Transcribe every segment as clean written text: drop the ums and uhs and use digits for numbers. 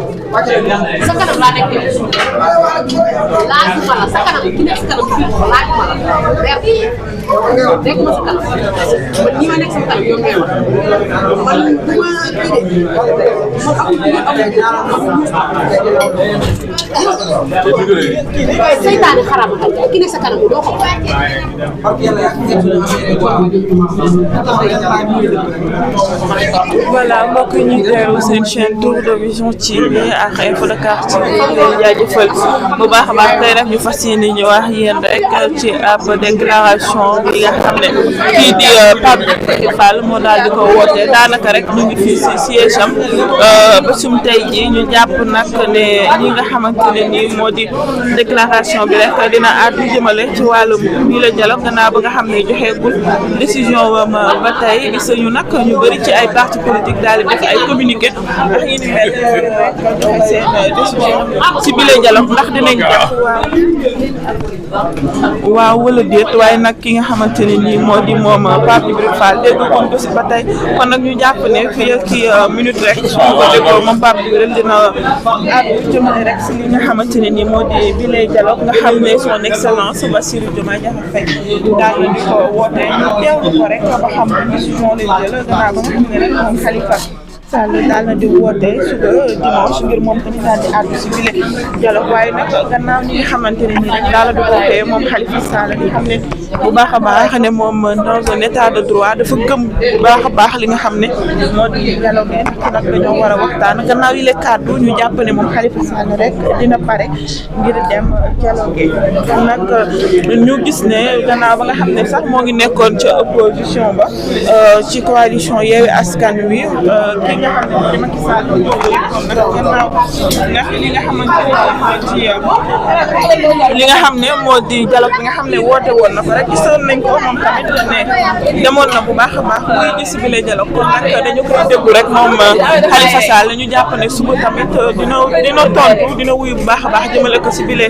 Sekarang lagi lagu malah sekarang kita sekarang lagu malah dek masuk kan gimana sekarang yang saya tak ada haram aja kini sekarang udah kok voilà mbokk ñi teewlu seen chaîne Tour de Vision TV ak Info Dakar ci jaajëfal bu baax a baax tey nag ñu fas yéene ñu wax yéen rek ci ab déclaration bi nga xam ne kii di Pape Djibril Fall moo daal di ko woote daanaka rek ñu ngi fii si siège am ba sum tey ji ñu jàpp nag ne ñi nga xamante ne nii moo di déclaration bi rek dina àddu jëmale ci wàllum bii la dialogue gannaaw ba nga xam ne joxeegul décision wam ba tey gis nañu nag ñu bëri ci ay parti politique daal di def ay communiqué ndax yi ni mel joxe seen décision ci bii la dialogue ndax dinañ def waaw wala déet waaye nag ki nga xamante ne nii moo di moom Pape Djibril Fall dégguñ ko si ba tey kon nag ñu jàpp ne fii ak minute rek suñu ko déggoo moom Pape Djibril dina àddu jëmale rek si li nga xamante ne nii moo di bii lay dialogue nga xam ne son excellence Bassirou Diomaye Diakhar Faye daal di ko woote ñu teewlu ko rek ba xam décision lay jël gannaaw ba nga xam ne rek moom Khalifa Sall daal na di woote suba dimanche ngir moom tamit daal di àddu si bile dialogue waaye nag gannaaw ñi nga xamante ne nii rek daal di woote moom Khalifa Sall nga xam ne bu baax a baax ne moom dans un état de droit dafa gëm bu baax a baax li nga xam ne moo di dialogue ndax nag dañoo war a waxtaan gannaaw yi le kàddu ñu jàpp ne moom Khalifa Sall rek dina pare ngir dem dialogue kon nag ñu gis ne gannaaw ba nga xam ne sax moo ngi nekkoon ca opposition ba ci coalition Yewwi Askan Wi ki nga xam ne moo di Macky Sall kon nag gannaaw ndax li nga xamante ne moo ci li nga xam ne moo di dialogue bi nga xam ne woote woon na fa rek gisoon nañ ko moom tamit ne demoon na bu baax a baax muy gis bi lay dialogue kon nag dañu koy déglu rek moom Khalifa Sall ñu jàpp ne suba tamit dina tontu dina wuyu bu baax a baax jëmale ko si bile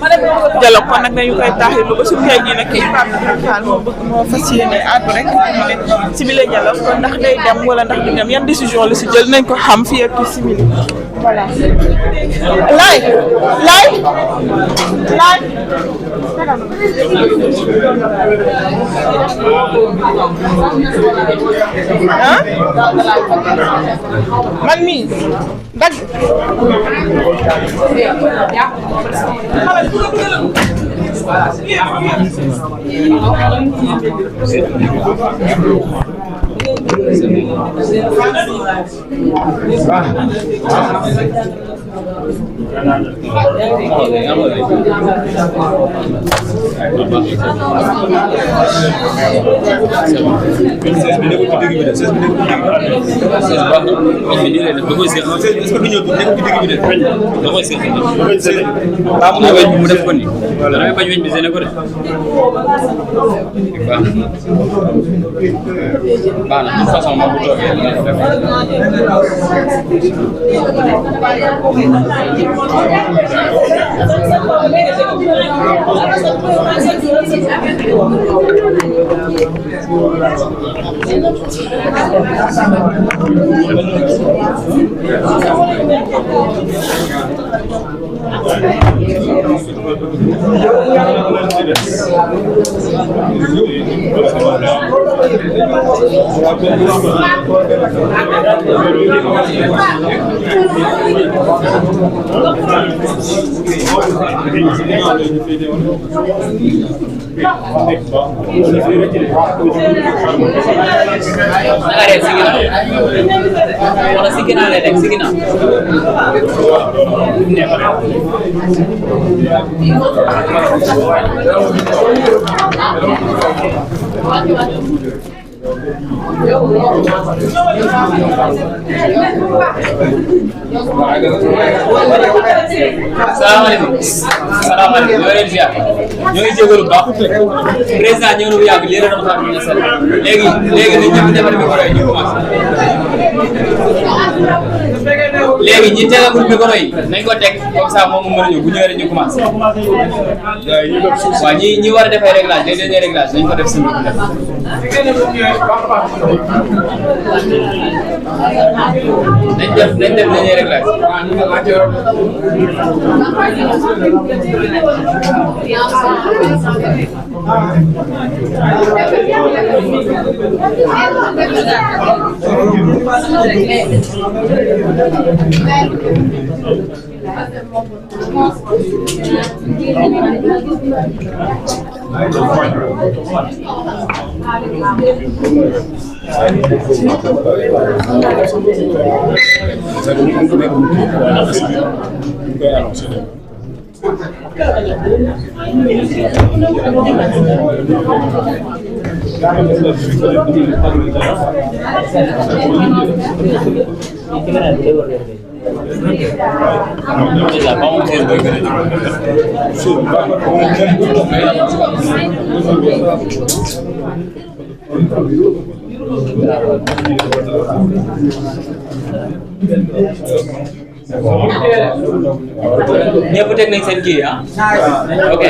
dialogue kon nag dañu koy taaxirlu ba su tey jii nag kii Pape Fall moo fas yéene àddu rek jëmale si bile dialogue kon ndax day dem wala ndax du dem yan décision la si jël nañ ko xam fii ak simili voilà. laay. ah man mii dagg. salaamaaleykum salaamaaleykum ñoo leen ziar ñoo ngi jégalu bu baax président ñëw na bu yàgg lii la doon xaar ñu ne sel léegi ñu ñëpp defal micro yi ñu commencé léegi ñi tegagul micro yi nañ ko teg comme ça moom mu mën a ñëw bu ñëwee rek ñu commencé waaw ñi war a def ay réglage les derniers réglages nañ ko def suñu def nañ def dernier réglage ñëpp teg nañ seen kii ah ok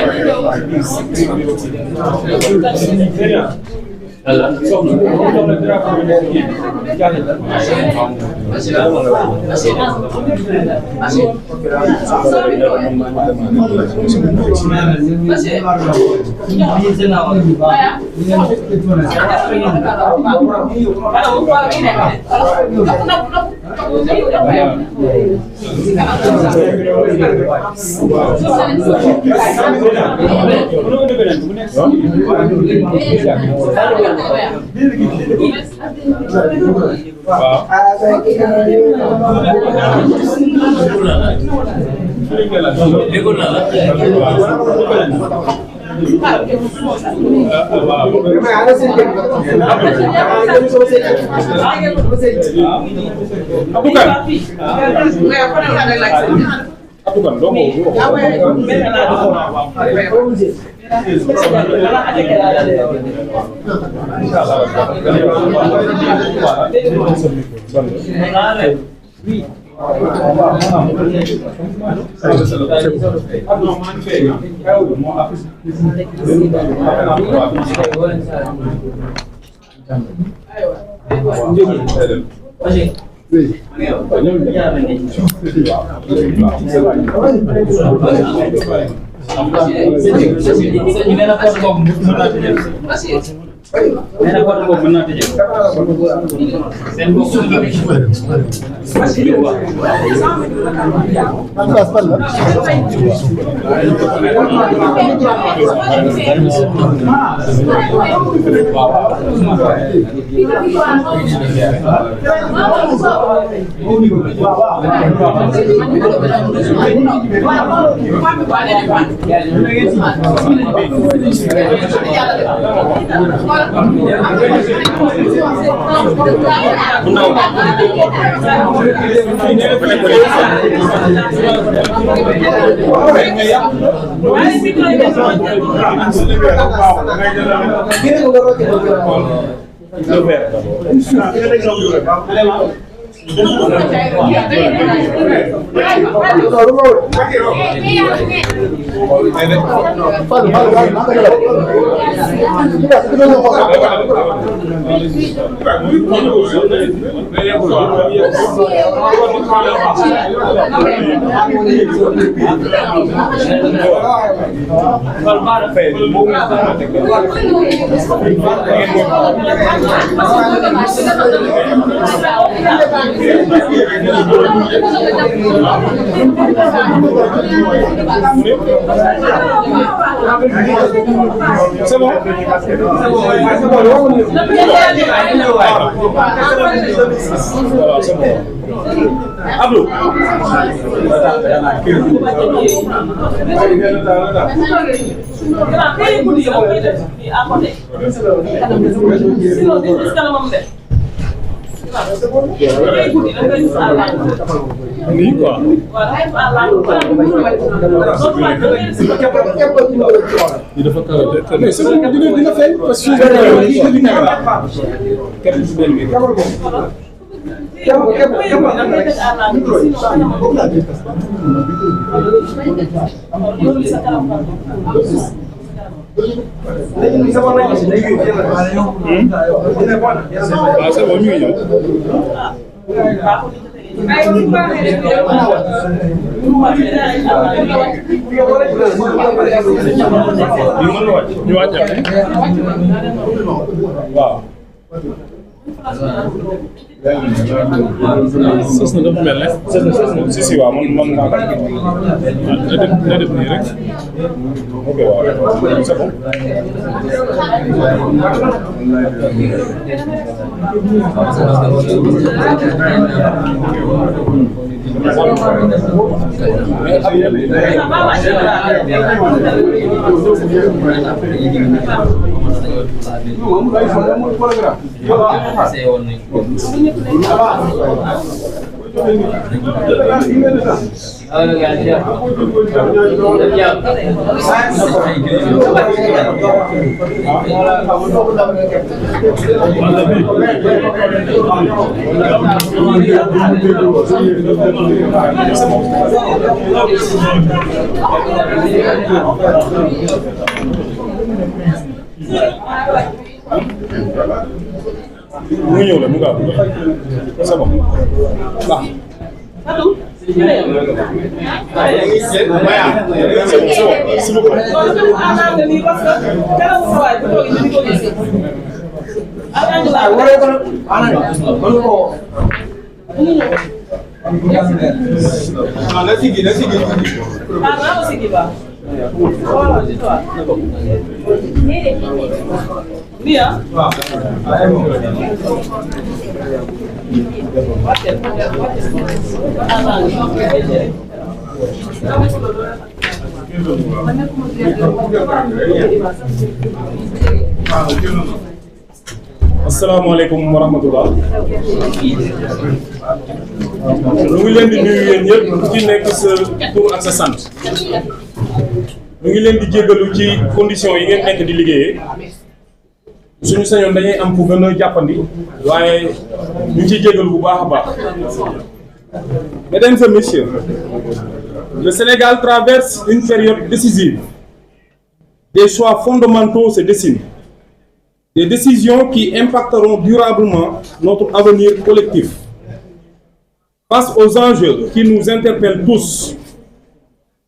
C'est bon. Abdou. Nii quoi. Mais c'est bon, dina fay parce sos na dafa mel ne si waaw man naa na def nii rek ok waaw c'est bon mu ñëw la mu gaaw c'est bon baax asalaamaaleykum wa rahmatullah. ñu ngi leen di nuyu yéen ñëpp ku ci nekk sa tur ak sa sant. ñu ngi leen di jéggalu ci conditions yi ngeen nekk di liggéeyee. suñu sañoon dañuy am fu gën a jàppandi waaye ñu ngi ciy jéggalu bu baax a baax. Mesdames et messieurs, le Sénégal traverse une période décisive. Des choix fondamentaux se dessinent. Des décisions qui impacteront durablement notre avenir collectif. Face aux enjeux qui nous interpellent tous,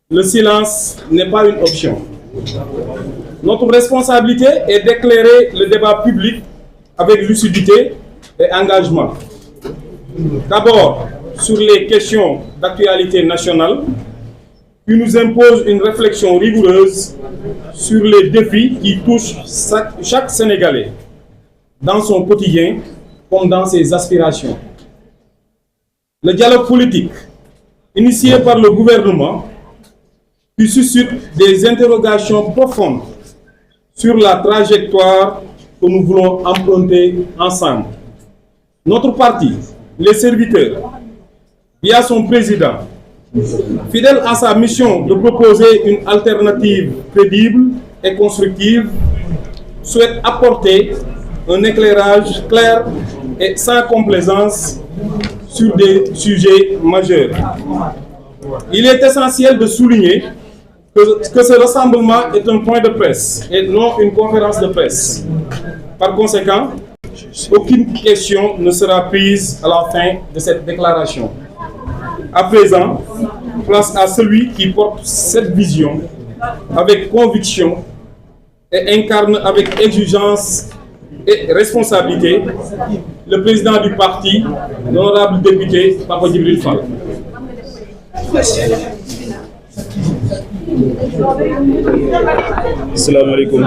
le silence n'est pas une option. Notre responsabilité est d'éclairer le débat public avec lucidité et engagement. D'abord, sur les questions d'actualité nationale, qui nous imposent une réflexion rigoureuse sur les défis qui touchent chaque Sénégalais, dans son quotidien comme dans ses aspirations. Le dialogue politique, initié par le gouvernement, qui suscite des interrogations profondes sur la trajectoire que nous voulons emprunter ensemble. Notre parti, les serviteurs, via son président, fidèle à sa mission de proposer une alternative crédible et constructive, souhaite apporter un éclairage clair et sans complaisance sur des sujets majeurs. Il est essentiel de souligner que ce rassemblement est un point de presse et non une conférence de presse. Par conséquent, aucune question ne sera prise à la fin de cette déclaration. À présent, place à celui qui porte cette vision avec conviction et incarne avec exigence et responsabilité le président du parti, l'honorable député Papa Djibril Fall. Asalaamaaleykum.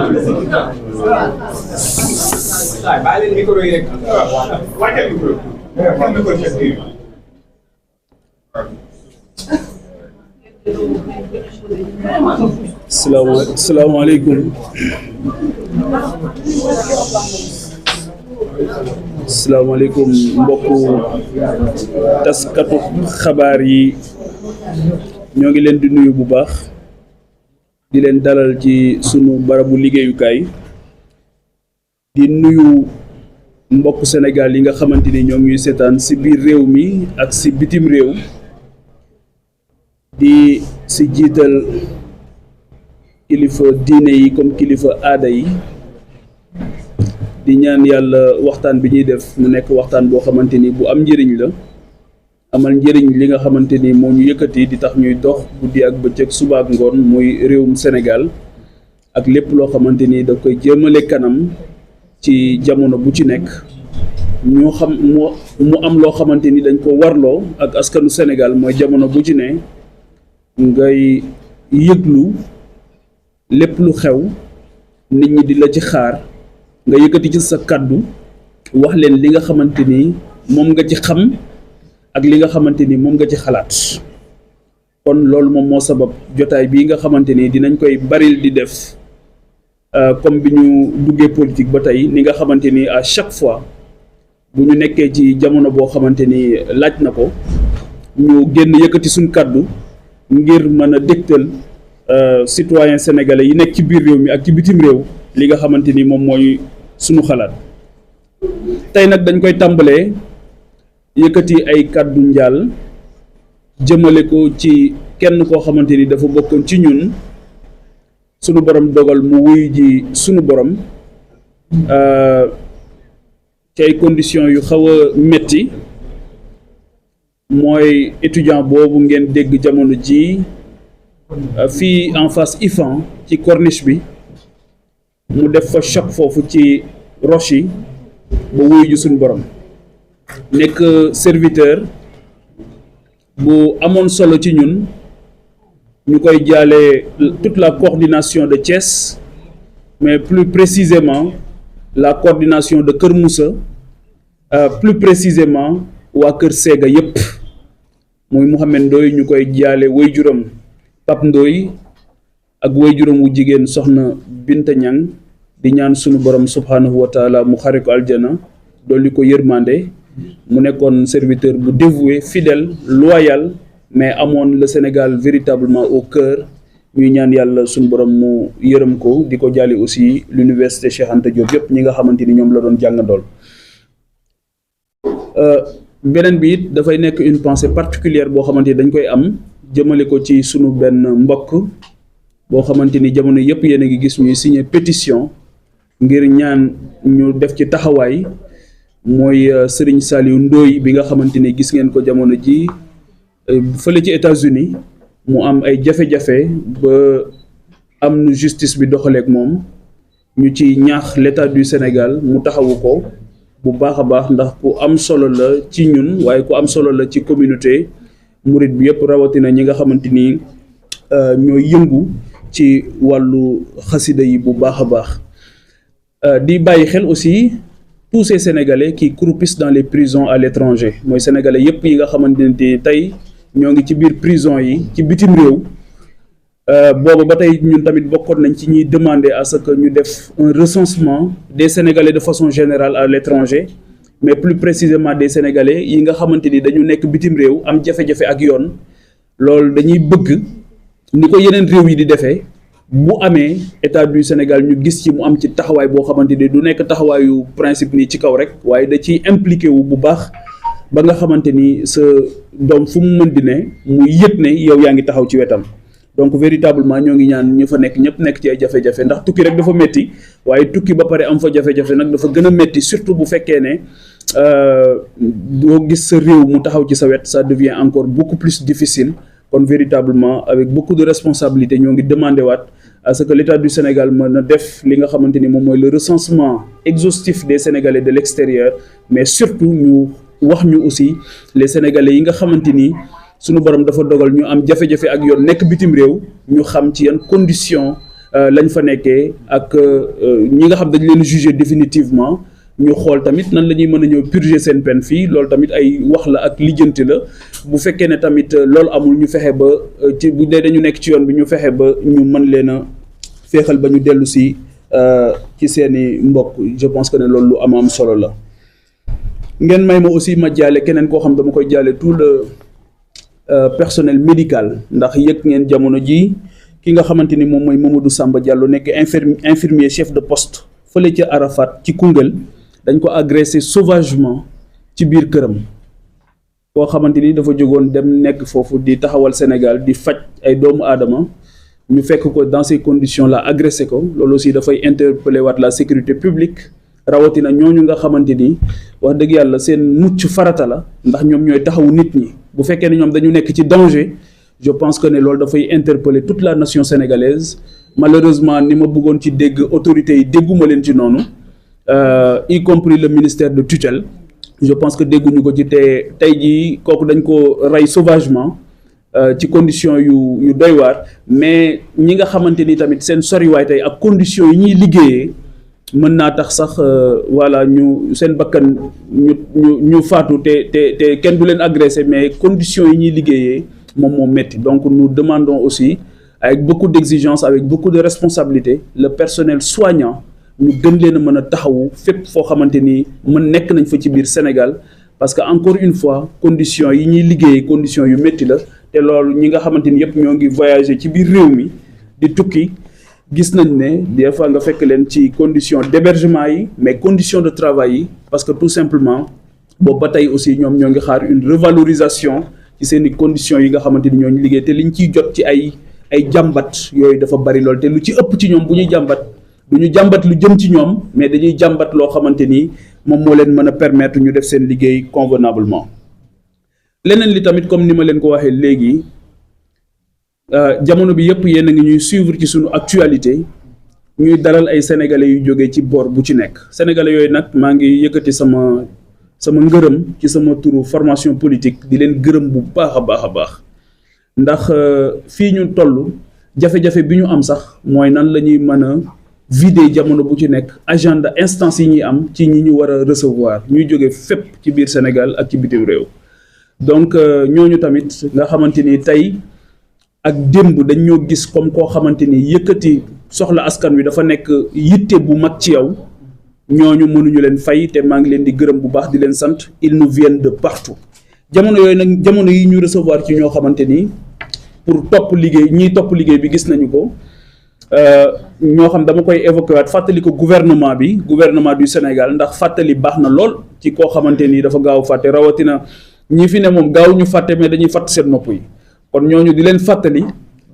Asalaamaaleykum. Asalaamaaleykum mbokku taskatu xabaar yi ñoo ngi leen di nuyu bu baax di leen dalal ci sunu barabu liggéeyukaay di nuyu mbokku Sénégal yi nga xamante ni ñoo ngi seetaan ci biir réew mi ak ci bitim réew di ci jiital kilifa diine yi comme kilifa aada yi di ñaan yàlla waxtaan bi ñuy def mu nekk waxtaan boo xamante ni bu am njëriñ la amal njëriñ li nga xamante ni moo ñu yëkkati di tax ñuy dox guddi ak bëccëg suba ak ngoon muy réewum Sénégal ak lépp loo xamante ni da koy jëmale kanam ci jamono bu ci nekk ñu xam mu am loo xamante ni dañ ko warloo ak askanu Sénégal mooy jamono bu ci ne ngay yëglu lépp lu xew nit ñi di la ci xaar nga yëkkati ci sa kàddu wax leen li nga xamante ni moom nga ci xam ak li nga xamante ni moom nga ci xalaat kon loolu moom moo sabab jotaay bii nga xamante ni dinañ koy baril di def comme bi ñu duggee politique ba tey ni nga xamante ni à chaque fois bu ñu nekkee ci jamono boo xamante ni laaj na ko ñu génn yëkkati suñ kàddu ngir mën a dégtal citoyen sénégalais yi nekk ci biir réew mi ak ci bitim réew li nga xamante ni moom mooy sunu xalaat tey nag dañ koy tàmbalee yëkkati ay kàddu njaal jëmale ko ci kenn koo xamante ni dafa bokkoon ci ñun sunu borom dogal mu wuy ji sunu borom ci ay conditions yu xaw a metti mooy étudiant boobu ngeen dégg jamono ji fii en face IFAN ci corniche bi mu def fa choc foofu ci roche yi ba wuyu ji suñu borom nekk serviteur bu amoon solo ci ñun ñu koy jaale toute la coordination de Thiès mais plus précisément la coordination de Kër Moussa plus précisément waa Kër Sega yépp muy Mouhamed Ndoye ñu koy jaale waajuram Pape Ndoye ak waajuram wu jigéen soxna Binta Ñang di ñaan sunu borom subhanahu wa taala mu xare ko aljana dolli ko yërmande mu nekkoon serviteur bu dévoué fidèle loyal mais amoon le Sénégal véritablement au cœur ñuy ñaan yàlla sunu borom mu yërëm ko di ko jaale aussi l'université Cheikh Anta Diop yëpp ñi nga xamante ni ñoom la doon jàngandool beneen bi it dafay nekk une pensée particulière boo xamante ni dañ koy am jëmale ko ci sunu benn mbokk boo xamante ni jamono yëpp yéen a ngi gis ñuy signer pétition ngir ñaan ñu def ci taxawaay mooy Serigne Saliou Ndoye bi nga xamante ni gis ngeen ko jamono ji fële ci États-Unis mu am ay jafe-jafe ba am nu justice bi doxaleek moom ñu ci ñaax l'État du Sénégal mu taxawu ko bu baax a baax ndax ku am solo la ci ñun waaye ku am solo la ci communauté murit bi yëpp rawatina ñi nga xamante ni ñooy yëngu ci wàllu xasida yi bu baax a baax di bàyyi xel aussi tous ces Sénégalais qui croupissent dans les prisons à l'étranger mooy Sénégalais yëpp yi nga xamante ne tey ñoo ngi ci biir prison yi ci bitim réew booba ba tey ñun tamit bokkoon nañ ci ñuy demander à ce que ñu def un recensement des Sénégalais de façon générale à l'étranger mais plus précisément des Sénégalais yi nga xamante ni dañu nekk bitim réew am jafe-jafe ak yoon loolu dañuy bëgg ni ko yeneen réew yi di defee bu amee État du Sénégal ñu gis ci mu am ci taxawaay boo xamante ni du nekk taxawaayu principe nii ci kaw rek waaye da ciy impliqué wu bu baax ba nga xamante ni sa doom fu mu mën di ne mu yëg ne yow yaa ngi taxaw ci wetam donc véritablement ñoo ngi ñaan ñu fa nekk ñëpp nekk ci ay jafe-jafe ndax tukki rek dafa metti waaye tukki ba pare am fa jafe-jafe nag dafa gën a metti surtout bu fekkee ne doo gis sa réew mu taxaw ci sa wet ça devient encore beaucoup plus difficile kon véritablement avec beaucoup de responsabilité ñoo ngi demandé waat à ce que l'État du Sénégal mën a def li nga xamante ni moom mooy le recensement exhaustif des Sénégalais de l'extérieur mais surtout ñu wax ñu aussi les Sénégalais yi nga xamante ni sunu borom dafa dogal ñu am jafe-jafe ak yoon nekk bitim réew ñu xam ci yan conditions lañ fa nekkee ak ñi nga xam dañ leen juger définitivement ñu xool tamit nan la ñuy mën a ñëw purger seen peine fii loolu tamit ay wax la ak lijjanti la bu fekkee ne tamit loolu amul ñu fexe ba ci bu dee dañu nekk ci yoon bi ñu fexe ba ñu mën leen a féexal ba ñu dellu si ci seeni mbokk je pense que ne loolu lu am solo la. ngeen may ma aussi ma jaale keneen koo xam dama koy jaale tout le personnel médical ndax yëg ngeen jamono ji ki nga xamante ni moom mooy Mamadou Samba Diallo nekk infirmier chef de poste fële ca Arafat ci Koungheul dañ ko agressé sauvagement ci biir këram koo xamante ni dafa jógoon dem nekk foofu di taxawal Sénégal di faj ay doomu aadama ñu fekk ko dans ces conditions là agressé ko loolu aussi dafay interpeller waat la sécurité publique rawatina ñooñu nga xamante ni wax dëgg yàlla seen mucc farata la ndax ñoom ñooy taxawu nit ñi bu fekkee ne ñoom dañu nekk ci danger je pense que ne loolu dafay interpeller toute la nation sénégalaise malheureusement ni ma bëggoon ci dégg autorités yi dégguma leen ci noonu y compris le ministère de tutelle je pense que dégguñu ko ci te tey jii kooku dañ ko rey sauvagement ci condition yu doy waar mais ñi nga xamante ni tamit seen soriwaay tey ak conditions yi ñuy liggéeyee mën naa tax sax voilà ñu seen bakkan ñu faatu te kenn du leen agressé mais conditions yi ñuy liggéeyee moom moo metti donc nous demandons aussi avec beaucoup d'exigence avec beaucoup de responsabilité le personnel soignant ñu gën leen a mën a taxawu fépp foo xamante ni nekk nañ fa ci biir Sénégal parce que encore une fois conditions yi ñuy liggéeyee conditions yu metti la te loolu ñi nga xamante ni yëpp ñoo ngi voyager ci biir réew mi di tukki gis nañ ne des fois nga fekk leen ci conditions d'hébergement yi mais conditions de travail yi parce que tout simplement boobu ba tey aussi ñoom ñoo ngi xaar une revalorisation ci seen i conditions yi nga xamante ni ñoo ñu liggéey te liñ ciy jot ci ay jàmbat yooyu dafa bari lool te lu ci ëpp ci ñoom bu ñuy jàmbat du ñu jàmbat lu jëm ci ñoom mais dañuy jàmbat loo xamante ni moom moo leen mën a permettre ñu def seen liggéey convenablement. leneen li tamit comme ni ma leen ko waxee léegi jamono bi yëpp yéen a ngi ñuy suivre ci suñu actualité ñuy dalal ay sénégalais yu jógee ci boor bu ci nekk sénégalais yooyu nag maa ngi yëkkati sama sama ngërëm ci sama turu formation politique di leen gërëm bu baax a baax a baax ndax fii ñu toll jafe-jafe bi ñu am sax mooy nan la ñuy mën a vider jamono bu ci nekk agenda instance yi ñuy am ci ñi ñu war a recevoir ñuy jóge fépp ci biir Sénégal ak ci bitim réew donc ñooñu tamit nga xamante ni tey ak démb dañ ñoo gis comme koo xamante ni yëkkati soxla askan wi dafa nekk yitte bu mag ci yow ñooñu mënuñu leen fay te maa ngi leen di gërëm bu baax di leen sant ils nous viennent de partout jamono yooyu nag jamono yi ñu recevoir ci ñoo xamante ni pour topp liggéey ñiy topp liggéey bi gis nañu ko ñoo xam dama koy évoqué waat fàttali ko gouvernement du Sénégal ndax fàttali baax na lool ci koo xamante ni dafa gaaw fàtte rawatina ñi fi ne moom gaaw ñu fàtte mais dañuy fàtt seen nopp yi kon ñooñu di leen fàttali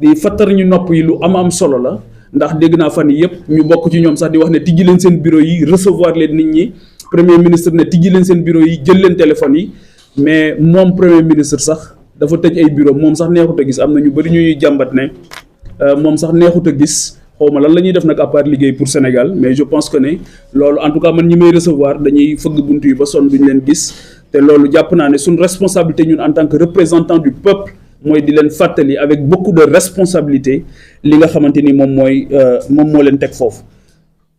di fàttar ñu nopp yi lu am solo la ndax dégg naa fan yi yëpp ñu bokk ci ñoom sax di wax ne tijji leen seen bureau yi recevoir leen nit ñi premier ministre ne tijji leen seen bureau yi jël leen téléphone yi mais moom premier ministre sax dafa tëj ay bureau moom sax neexut a gis am na ñu bëri ñuy jàmbat ne moom sax neexut a gis xawma lan la ñuy def nag à part liggéey pour Sénégal mais je pense que ne loolu en tout cas man ñi may recevoir dañuy fëgg buntu yi ba sonn duñu leen gis te loolu jàpp naa ne suñ responsabilité ñun en tant que représentant du peuple mooy di leen fàttali avec beaucoup de responsabilité li nga xamante ni moom moo leen teg foofu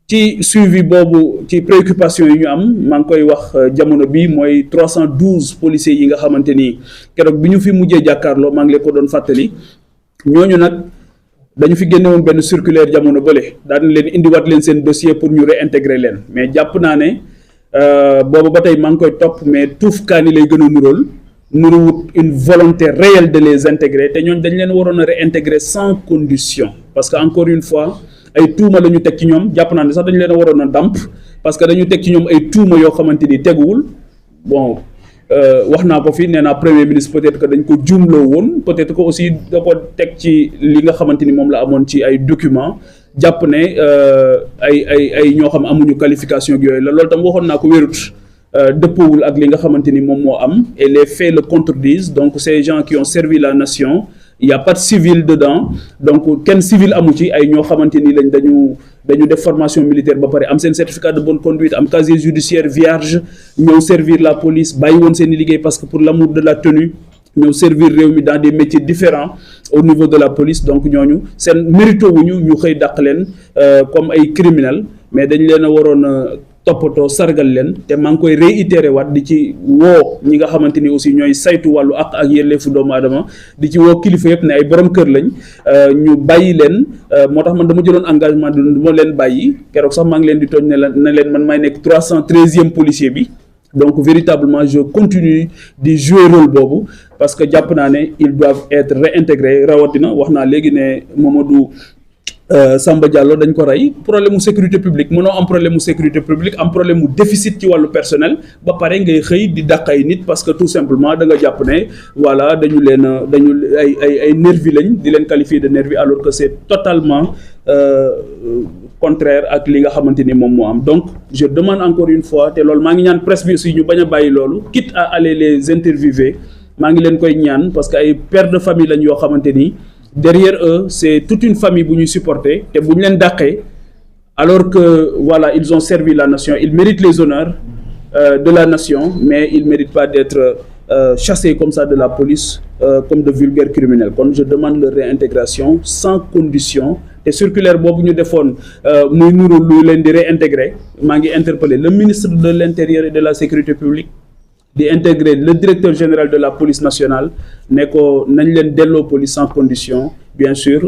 ci suivi boobu ci préoccupation yi ñu am maa ngi koy wax jamono bi mooy 312 policiers yi nga xamante ni keroog bi ñu fi mujjee jàkkaarloo maa ngi leen ko doon fàttali ñooñu nag dañu fi génne woon benn circulaire jamono bële daan leen indiwaat leen seen dossier pour ñu réintégrer leen mais jàpp naa ne boobu ba tey maa ngi koy topp mais tuuf kaani lay gën a nuruwut une volonté réelle de les intégrer te ñooñ dañ leen waroon a réintégrer sans condition parce que encore une fois ay tuuma la ñu teg ci ñoom jàpp naa ne sax dañu leen a waroon a dàmp parce que dañu teg ci ñoom ay tuuma yoo xamante ni teguwul bon wax naa ko fi nee naa premier ministre peut-être que dañ ko juumloo woon peut-être que aussi da ko teg ci li nga xamante ni moom la amoon ci ay documents jàpp ne ay ñoo xam amuñu qualification ak yooyu la loolu tam waxoon naa ko wérut dëppoowul ak li nga xamante ni moom moo am et les faits le contredisent donc ces gens qui ont servi la nation il y a pas de civil dedans donc kenn civil amu ci ay ñoo xamante ni lañ dañu def formation militaire ba pare am seen certificat de bonne conduite am casier judiciaire vierge ñëw servir la police bàyyi woon seen i liggéey parce que pour l'amour de la tenue ñëw servir réew mi dans des métiers différents au niveau de la police donc ñooñu seen mérito wuñu ñu xëy dàq leen comme ay criminels mais dañ leen a waroon a toppatoo sargal leen te maa ngi koy réitéré waat di ci woo ñi nga xamante ni aussi ñooy saytu wàllu ak yelleefu doomu aadama di ci woo kilifa yëpp ne ay borom kër lañ ñu bàyyi leen moo tax man dama jëloon engagement du ma leen bàyyi keroog sax maa ngi leen di tooñ ne leen man maay nekk 313e policier bi donc véritablement je continue di jouer rôle boobu parce que jàpp naa ne ils doivent être réintégrés rawatina wax naa léegi ne Mamadou Samba Diallo dañ ko rey problème mu sécurité publique mënoo am problème mu sécurité publique am problème mu déficit ci wàllu personnel ba pare ngay xëy di dàq ay nit parce que tout simplement da nga jàpp ne voilà dañu ay nervi lañ di leen qualifier de nervi alors que c'est totalement contraire ak li nga xamante ni moom moo am donc je demande encore une fois te loolu maa ngi ñaan presse bi aussi ñu bañ a bàyyi loolu quitte à aller les interviewer maa ngi leen koy ñaan parce que ay pères de famille lañ yoo xamante ni derrière eux c'est toute une famille bu ñuy supporter te bu ñu leen dàqee alors que voilà ils ont servi la nation ils méritent les honneurs de la nation mais ils méritent pas d'être chassés comme ça de la police comme de vulgaires criminels kon je demande leur réintégration sans condition te circulaire boobu ñu defoon muy nuru lu leen di réintégrer maa ngi interpeller le ministre de l'intérieur et de la sécurité publique di intégrer le directeur général de la police nationale ne ko nañ leen delloo police sans condition bien sûr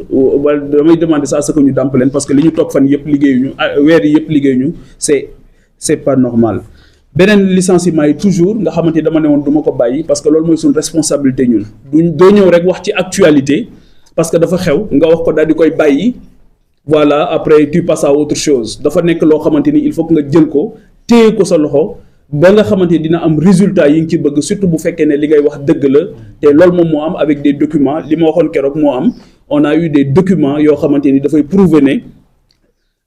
wala damay demander ça à ce que ñu dàmp leen parce que li ñu toog fan yëpp liggéeyuñu weer yi yëpp liggéeyuñu c'est pas normal beneen licenciement yi toujours nga xamante ni dama ne woon du ma ko bàyyi parce que loolu mooy suñu responsabilité ñun doo ñëw rek wax ci actualité parce que dafa xew nga wax ko daal di koy bàyyi voilà après tu passes à autre chose dafa nekk loo xamante ni il faut que nga jël ko téye ko sa loxo ba nga xamante ni dina am résultat yi nga ci bëgg surtout bu fekkee ne li ngay wax dëgg la te loolu moom moo am avec des documents li ma waxoon keroog moo am on a eu des documents yoo xamante ni dafay prouver ne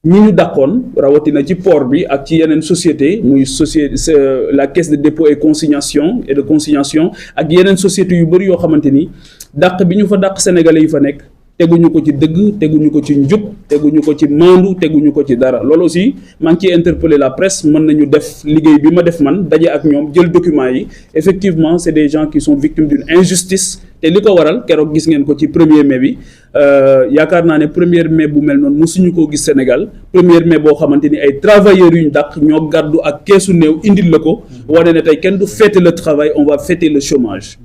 ñi ñu dàqoon rawatina ci port bi ak ci yeneen société muy société la caisse de dépôt et consignation ak yeneen société yu bëri yoo xamante ni dàq bi ñu fa dàq sénégalais yi fa nekk teguñu ko ci dëgg teguñu ko ci njub teguñu ko ci maandu teguñu ko ci dara loolu aussi maa ngi ciy interpeller la presse mën nañu def liggéey bi ma def man daje ak ñoom jël documents yi effectivement c'est des gens qui sont victimes d'une injustice te li ko waral keroog gis ngeen ko ci 1er mai bi yaakaar naa ne 1er mai bu mel noonu mosuñu koo gis Sénégal 1er mai boo xamante ni ay travailleurs yu ñu dàq ñoo gàddu ak keesu néew indil la ko wane ne tey kenn du fêter le travail on va fêter le chômage.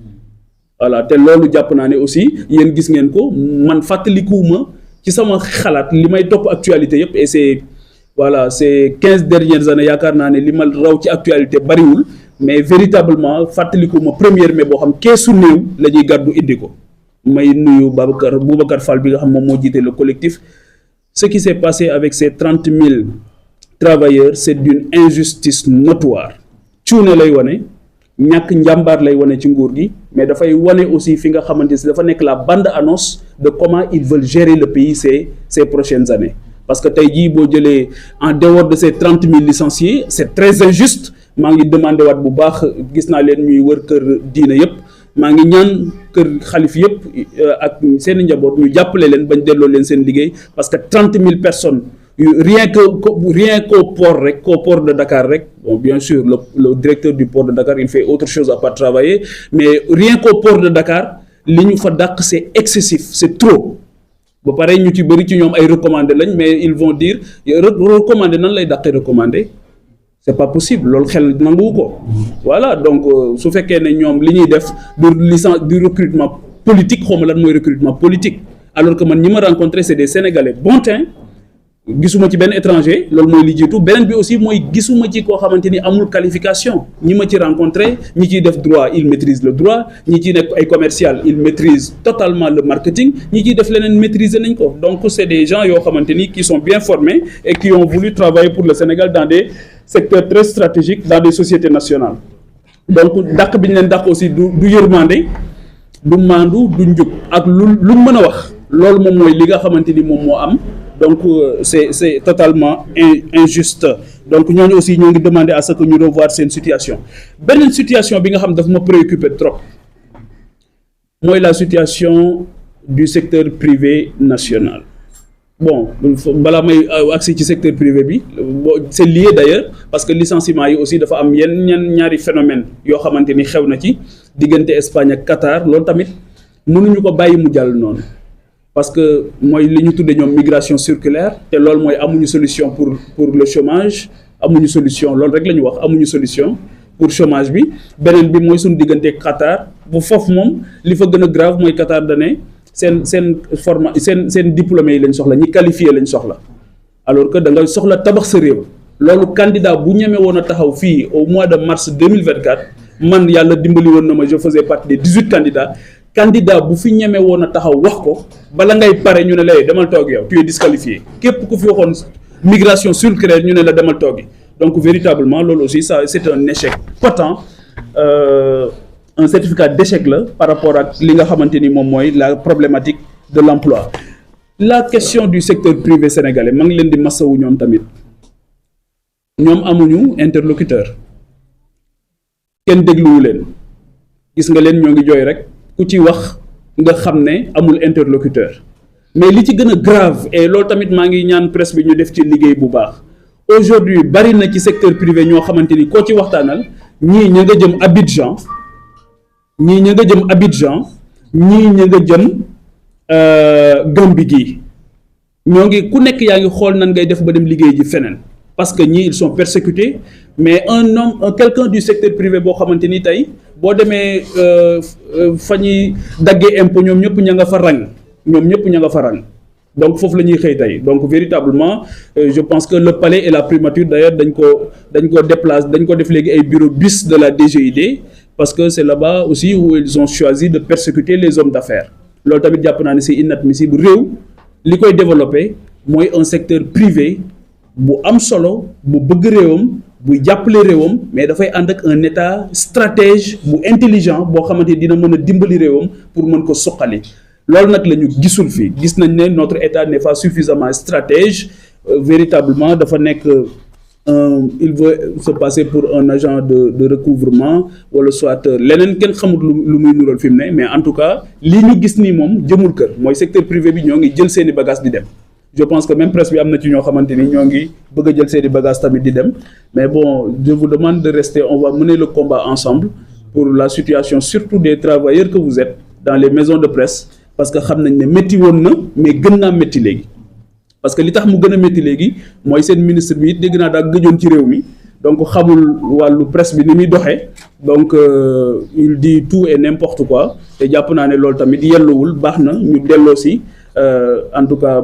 Voilà te loolu jàpp naa ne aussi yéen gis ngeen ko man fàttalikuwuma ci sama xalaat li may topp actualité yëpp et c'est voilà c'est 15 dernières années yaakaar naa ne li ma raw ci actualité bariwul mais véritablement fàttalikuwuma 1er mai boo xam keesu néew la ñuy gàddu indi ko may nuyu Boubacar Fall bi nga xam moom moo jiite le collectif. Ce qui s'est passé avec ces 30 000 travailleurs c'est d'une injustice notoire cuune lay wane. ñàkk njàmbaar lay wane ci nguur gi mais dafay wane aussi fi nga xamante ne dafa nekk la bande annonce de comment ils veulent gérer le pays ces prochaines années parce que tey jii boo jëlee en dehors de ces 30 000 licenciés c'est très injuste maa ngi demandé waat bu baax gis naa leen ñuy wër kër diina yëpp maa ngi ñaan kër xalif yëpp ak seen njaboot ñu jàppale leen bañ delloo leen seen liggéey parce que 30 000 personnes rien qu'au port de Dakar rek bon bien sûr le directeur du port de Dakar il fait autre chose à part travailler mais rien qu'au port de Dakar li ñu fa dàq c'est excessif c'est trop ba pare ñu ci bëri ci ñoom ay recommandé lañ mais ils vont dire recommandé nan lay dàqee recommandé c'est pas possible loolu xel nanguwu ko voilà donc su fekkee ne ñoom li ñuy def du recrutement politique xaw ma lan mooy recrutement politique alors que man ñi ma rencontré c'est des Sénégalais bon teint gisuma ci benn étranger loolu mooy li jiitu beneen bi aussi mooy gisuma ci koo xamante ni amul qualification ñi ma ci rencontré ñi ciy def droit il maîtrise le droit ñi ciy nekk ay commercial il maîtrise totalement le marketing ñi ciy def leneen maîtriser nañ ko donc c'est des gens yoo xamante ni qui sont bien formés et qui ont voulu travailler pour le Sénégal dans des secteurs très stratégiques dans des sociétés nationales donc dàq bi ñu leen dàq aussi du yërmande du maandu du njub ak luñ mën a wax loolu moom mooy li nga xamante ni moom moo am donc c'est totalement injuste donc ñooñu aussi ñoo ngi demander à ce que ñu revoir seen situation beneen situation bi nga xam daf ma préoccuper trop mooy la situation du secteur privé national bon balaa may agsi ci secteur privé bi c'est lié d'ailleurs parce que licenciement yi aussi dafa am ñaari phénomène yoo xamante ni xew na ci diggante Espagne ak Qatar loolu tamit mënuñu ko bàyyi mu jàll noonu parce que mooy li ñu tuddee ñoom migration circulaire te loolu mooy amuñu solution pour le chômage amuñu solution loolu rek la ñu wax amuñu solution pour chômage bi beneen bi mooy suñu diggante Qatar bu foofu moom li fa gën a grave mooy Qatar dane seen diplômé yi lañ soxla ñi qualifié lañ soxla alors que da nga soxla tabax sa réew loolu candidat bu ñeme woon a taxaw fii au mois de mars 2024 man yàlla dimbali woon na ma je faisais partie des 18 candidats candidat bu fi ñeme woon a taxaw wax ko bala ngay pare ñu ne lay demal toog yow tu es disqualifié képp ku fi waxoon migration circulaire ñu ne la demal toogi donc véritablement loolu aussi ça c'est un échec patent un certificat d'échec la par rapport ak li nga xamante ni moom mooy la problématique de l'emploi la question du secteur privé sénégalais ma ngi leen di masawu ñoom tamit ñoom amuñu interlocuteur kenn dégluwu leen gis nga leen ñoo ngi jooy rek ku ci wax nga xam ne amul interlocuteur mais li ci gën a grave et loolu tamit maa ngi ñaan presse bi ñu def ci liggéey bu baax aujourd'hui bari na ci secteur privé ñoo xamante ni koo ci waxtaanal ñii ña nga jëm Abidjan ñii ña nga jëm Abidjan ñii ña nga jëm Gambie gi ñoo ngi ku nekk yaa ngi xool nan ngay def ba dem liggéey ji feneen parce que ñii ils sont persécutés mais quelqu'un du secteur privé boo xamante ni tey boo demee fa ñuy daggee impôt ñoom ñëpp ña nga fa rang donc foofu la ñuy xëy tey donc véritablement je pense que le palais et la primature d'ailleurs dañ ko déplacer dañ ko def léegi ay bureau bis de la DGID parce que c'est là-bas aussi où ils ont choisi de persécuter les hommes d'affaires loolu tamit jàpp naa ne c'est inadmissible réew li koy développer mooy un secteur privé bu am solo bu bëgg réewam buy jàppale réewam mais dafay ànd ak un état stratège bu intelligent boo xamante dina mën a dimbali réewam pour mën ko suqali loolu nag la ñu gisul fii gis nañ ne notre état n'est pas suffisamment stratège véritablement dafa nekk il veut se passer pour un agent de recouvrement wala soit leneen kenn xamut lu muy nural fi mu ne mais en tout cas li ñu gis nii moom jëmul kër mooy secteur privé bi ñoo ngi jël seeni bagages di dem je pense que même presse bi am na ci ñoo xamante ni ñoo ngi bëgg a jël seeni bagages tamit di dem mais bon je vous demande de rester on va mener le combat ensemble pour la situation surtout des travailleurs que vous êtes dans les maisons de presse parce que xam nañ ne métti woon na mais gën naa métti léegi parce que li tax mu gën a métti léegi mooy seen ministre bi it dégg naa daa gëjoon ci réew mi donc xamul wàllu presse bi ni muy doxee donc il dit tout et n'importe quoi te jàpp naa ne loolu tamit yelluwul baax na ñu delloo si en tout cas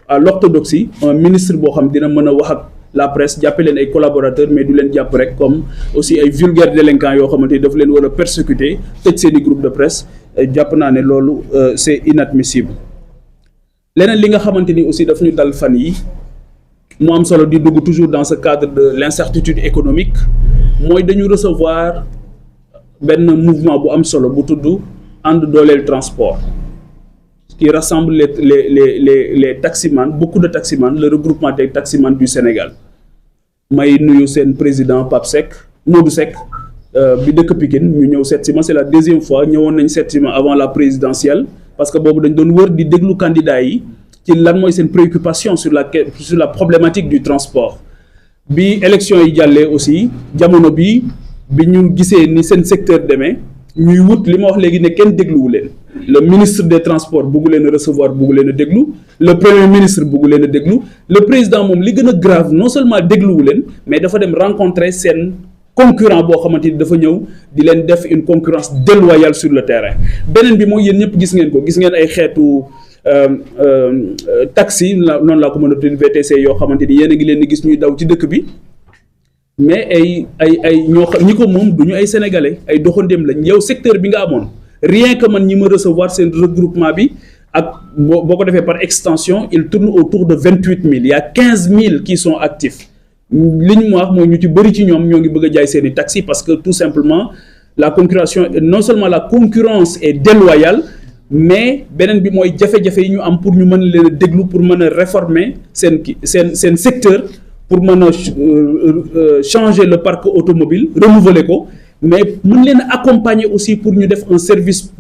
à l'orthodoxie un ministre boo xam dina mën a wax ak la presse jàppe leen ay collaborateurs mais du leen jàpp rek comme aussi ay vulgaires délinquants yoo xamante ni daf leen war a persécuter tëj seeni groupe de presse jàpp naa ne loolu c'est inadmissible. leneen li nga xamante ni aussi daf ñu dal fan yi mu am solo di dugg toujours dans ce cadre de l'incertitude économique mooy dañu recevoir benn mouvement bu am solo bu tudd ànd dooleel transport qui rassemble les taximans beaucoup de taximans le regroupement des taximans du Sénégal may nuyu seen président Pape Seck Modou Seck bi dëkk Pikine ñu ñëw seet si ma c'est la deuxième fois ñëwoon nañ seet si ma avant la présidentielle parce que boobu dañ doon wër di déglu candidats yi ci lan mooy seen préoccupation sur la problématique du transport bi élection yi jàllee aussi jamono bi ñu gisee ni seen secteur demee ñuy wut li ma wax léegi ne kenn dégluwu leen le ministre des transports buggu leen a recevoir buggu leen a déglu le premier ministre buggu leen a déglu le président moom li gën a grave non seulement dégluwu leen mais dafa dem rencontrer seen concurrent boo xamante ni dafa ñëw di leen def une concurrence déloyale sur le terrain beneen bi mooy yéen ñëpp gis ngeen ay xeetu taxi noonu laa ko mën a tudd VTC yoo xamante ni yéen a ngi leen di gis ñuy daw ci dëkk bi mais ay ñoo xam ñi ko moom du ñu ay sénégalais ay doxandéem lañ yow secteur bi nga amoon rien que man ñi ma recevoir seen regroupement bi ak boo ko defee par extension il tourne autour de 28 000 il y a 15 000 qui sont actifs li ñu wax mooy ñu ci bëri ci ñoom ñoo ngi bëgg a jaay seen i taxi parce que tout simplement la concurrence non seulement la concurrence est déloyale mais beneen bi mooy jafe-jafe yi ñu am pour ñu mën leen a déglu pour mën a réformer seen secteur pour mën a changer le parc automobile renouveler ko mais mën leen a accompagner aussi pour ñu def un service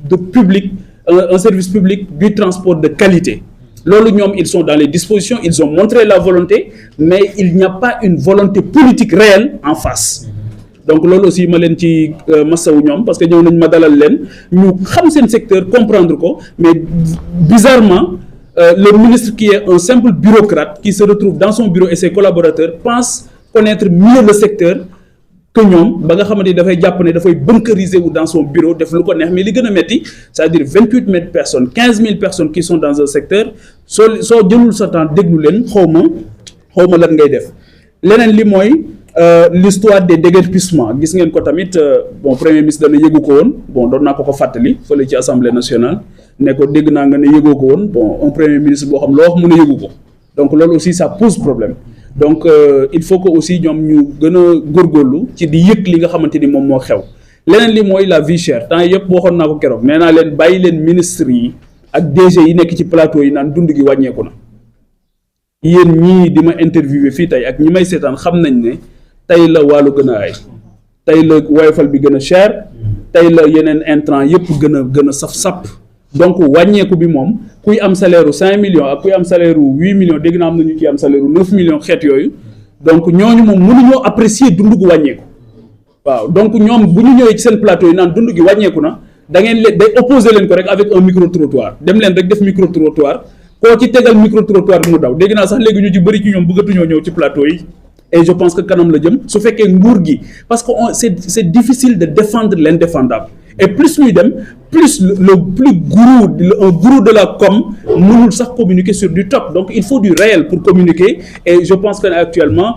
public du transport de qualité loolu ñoom ils sont dans les dispositions ils ont montré la volonté mais il n'y a pas une volonté politique réelle en face donc loolu aussi ma leen ci massawu ñoom parce que ñëw nañ ma dalal leen ñu xam seen secteur comprendre ko mais bizarrement le ministre qui est un simple bureaucrate qui se retrouve dans son bureau et ses collaborateurs pense connaître mieux le secteur que ñoom ba nga xamante ni dafay jàpp ne dafay bunkériser wu dans son bureau def lu ko neex mais li gën a metti c'est-à-dire 28 000 personnes 15 000 personnes qui sont dans un secteur soo jëlul sa temps déglu leen xaw ma lan ngay def leneen li mooy l'histoire des déguerpissements gis ngeen ko tamit bon premier ministre dana yëgu ko woon bon doon naa ko fàttali fële ci assemblée nationale ne ko dégg naa nga ne yëgoo ko woon bon un premier ministre boo xam loo wax mën a yëgu ko donc loolu aussi ça pose problème donc il faut que aussi ñoom ñu gën a góorgóorlu ci di yëg li nga xamante ni moom moo xew leneen li mooy la vie chère temps yëpp waxoon naa ko keroog nee naa leen bàyyi leen ministre yi ak DG yi nekk ci plateau yi naan dund gi wàññeeku na yéen ñii di ma interviewé fii tey ak ñi may seetaan xam nañ ne tey la wàllu gën a ay tey la woyofal bi gën a cher tey la yeneen intrant yëpp gën a saf-sap donc wàññeeku bi moom kuy am salaire u 5 millions ak kuy am salaire u 8 millions dégg naa am na ñu ci am salaire u 9 millions xeet yooyu donc ñooñu moom mënuñoo apprécier dund gu wàññeeku waaw donc ñoom bu ñu ñëwee ci seen plateau yi naan dund gi wàññeeku na da ngeen leen day opposer leen ko rek avec un micro trottoir dem leen rek def micro trottoir koo ci tegal micro trottoir bi mu daw dégg naa sax léegi ñu ci bëri ci ñoom bëggatuñoo ñëw ci plateau yi et je pense que kanam la jëm su fekkee nguur gi parce que c'est difficile de défendre l'indéfendable et plus ñuy dem plus le plus un gourou de la com mënul sax communiquer sur du top donc il faut du réel pour communiquer et je pense que actuellement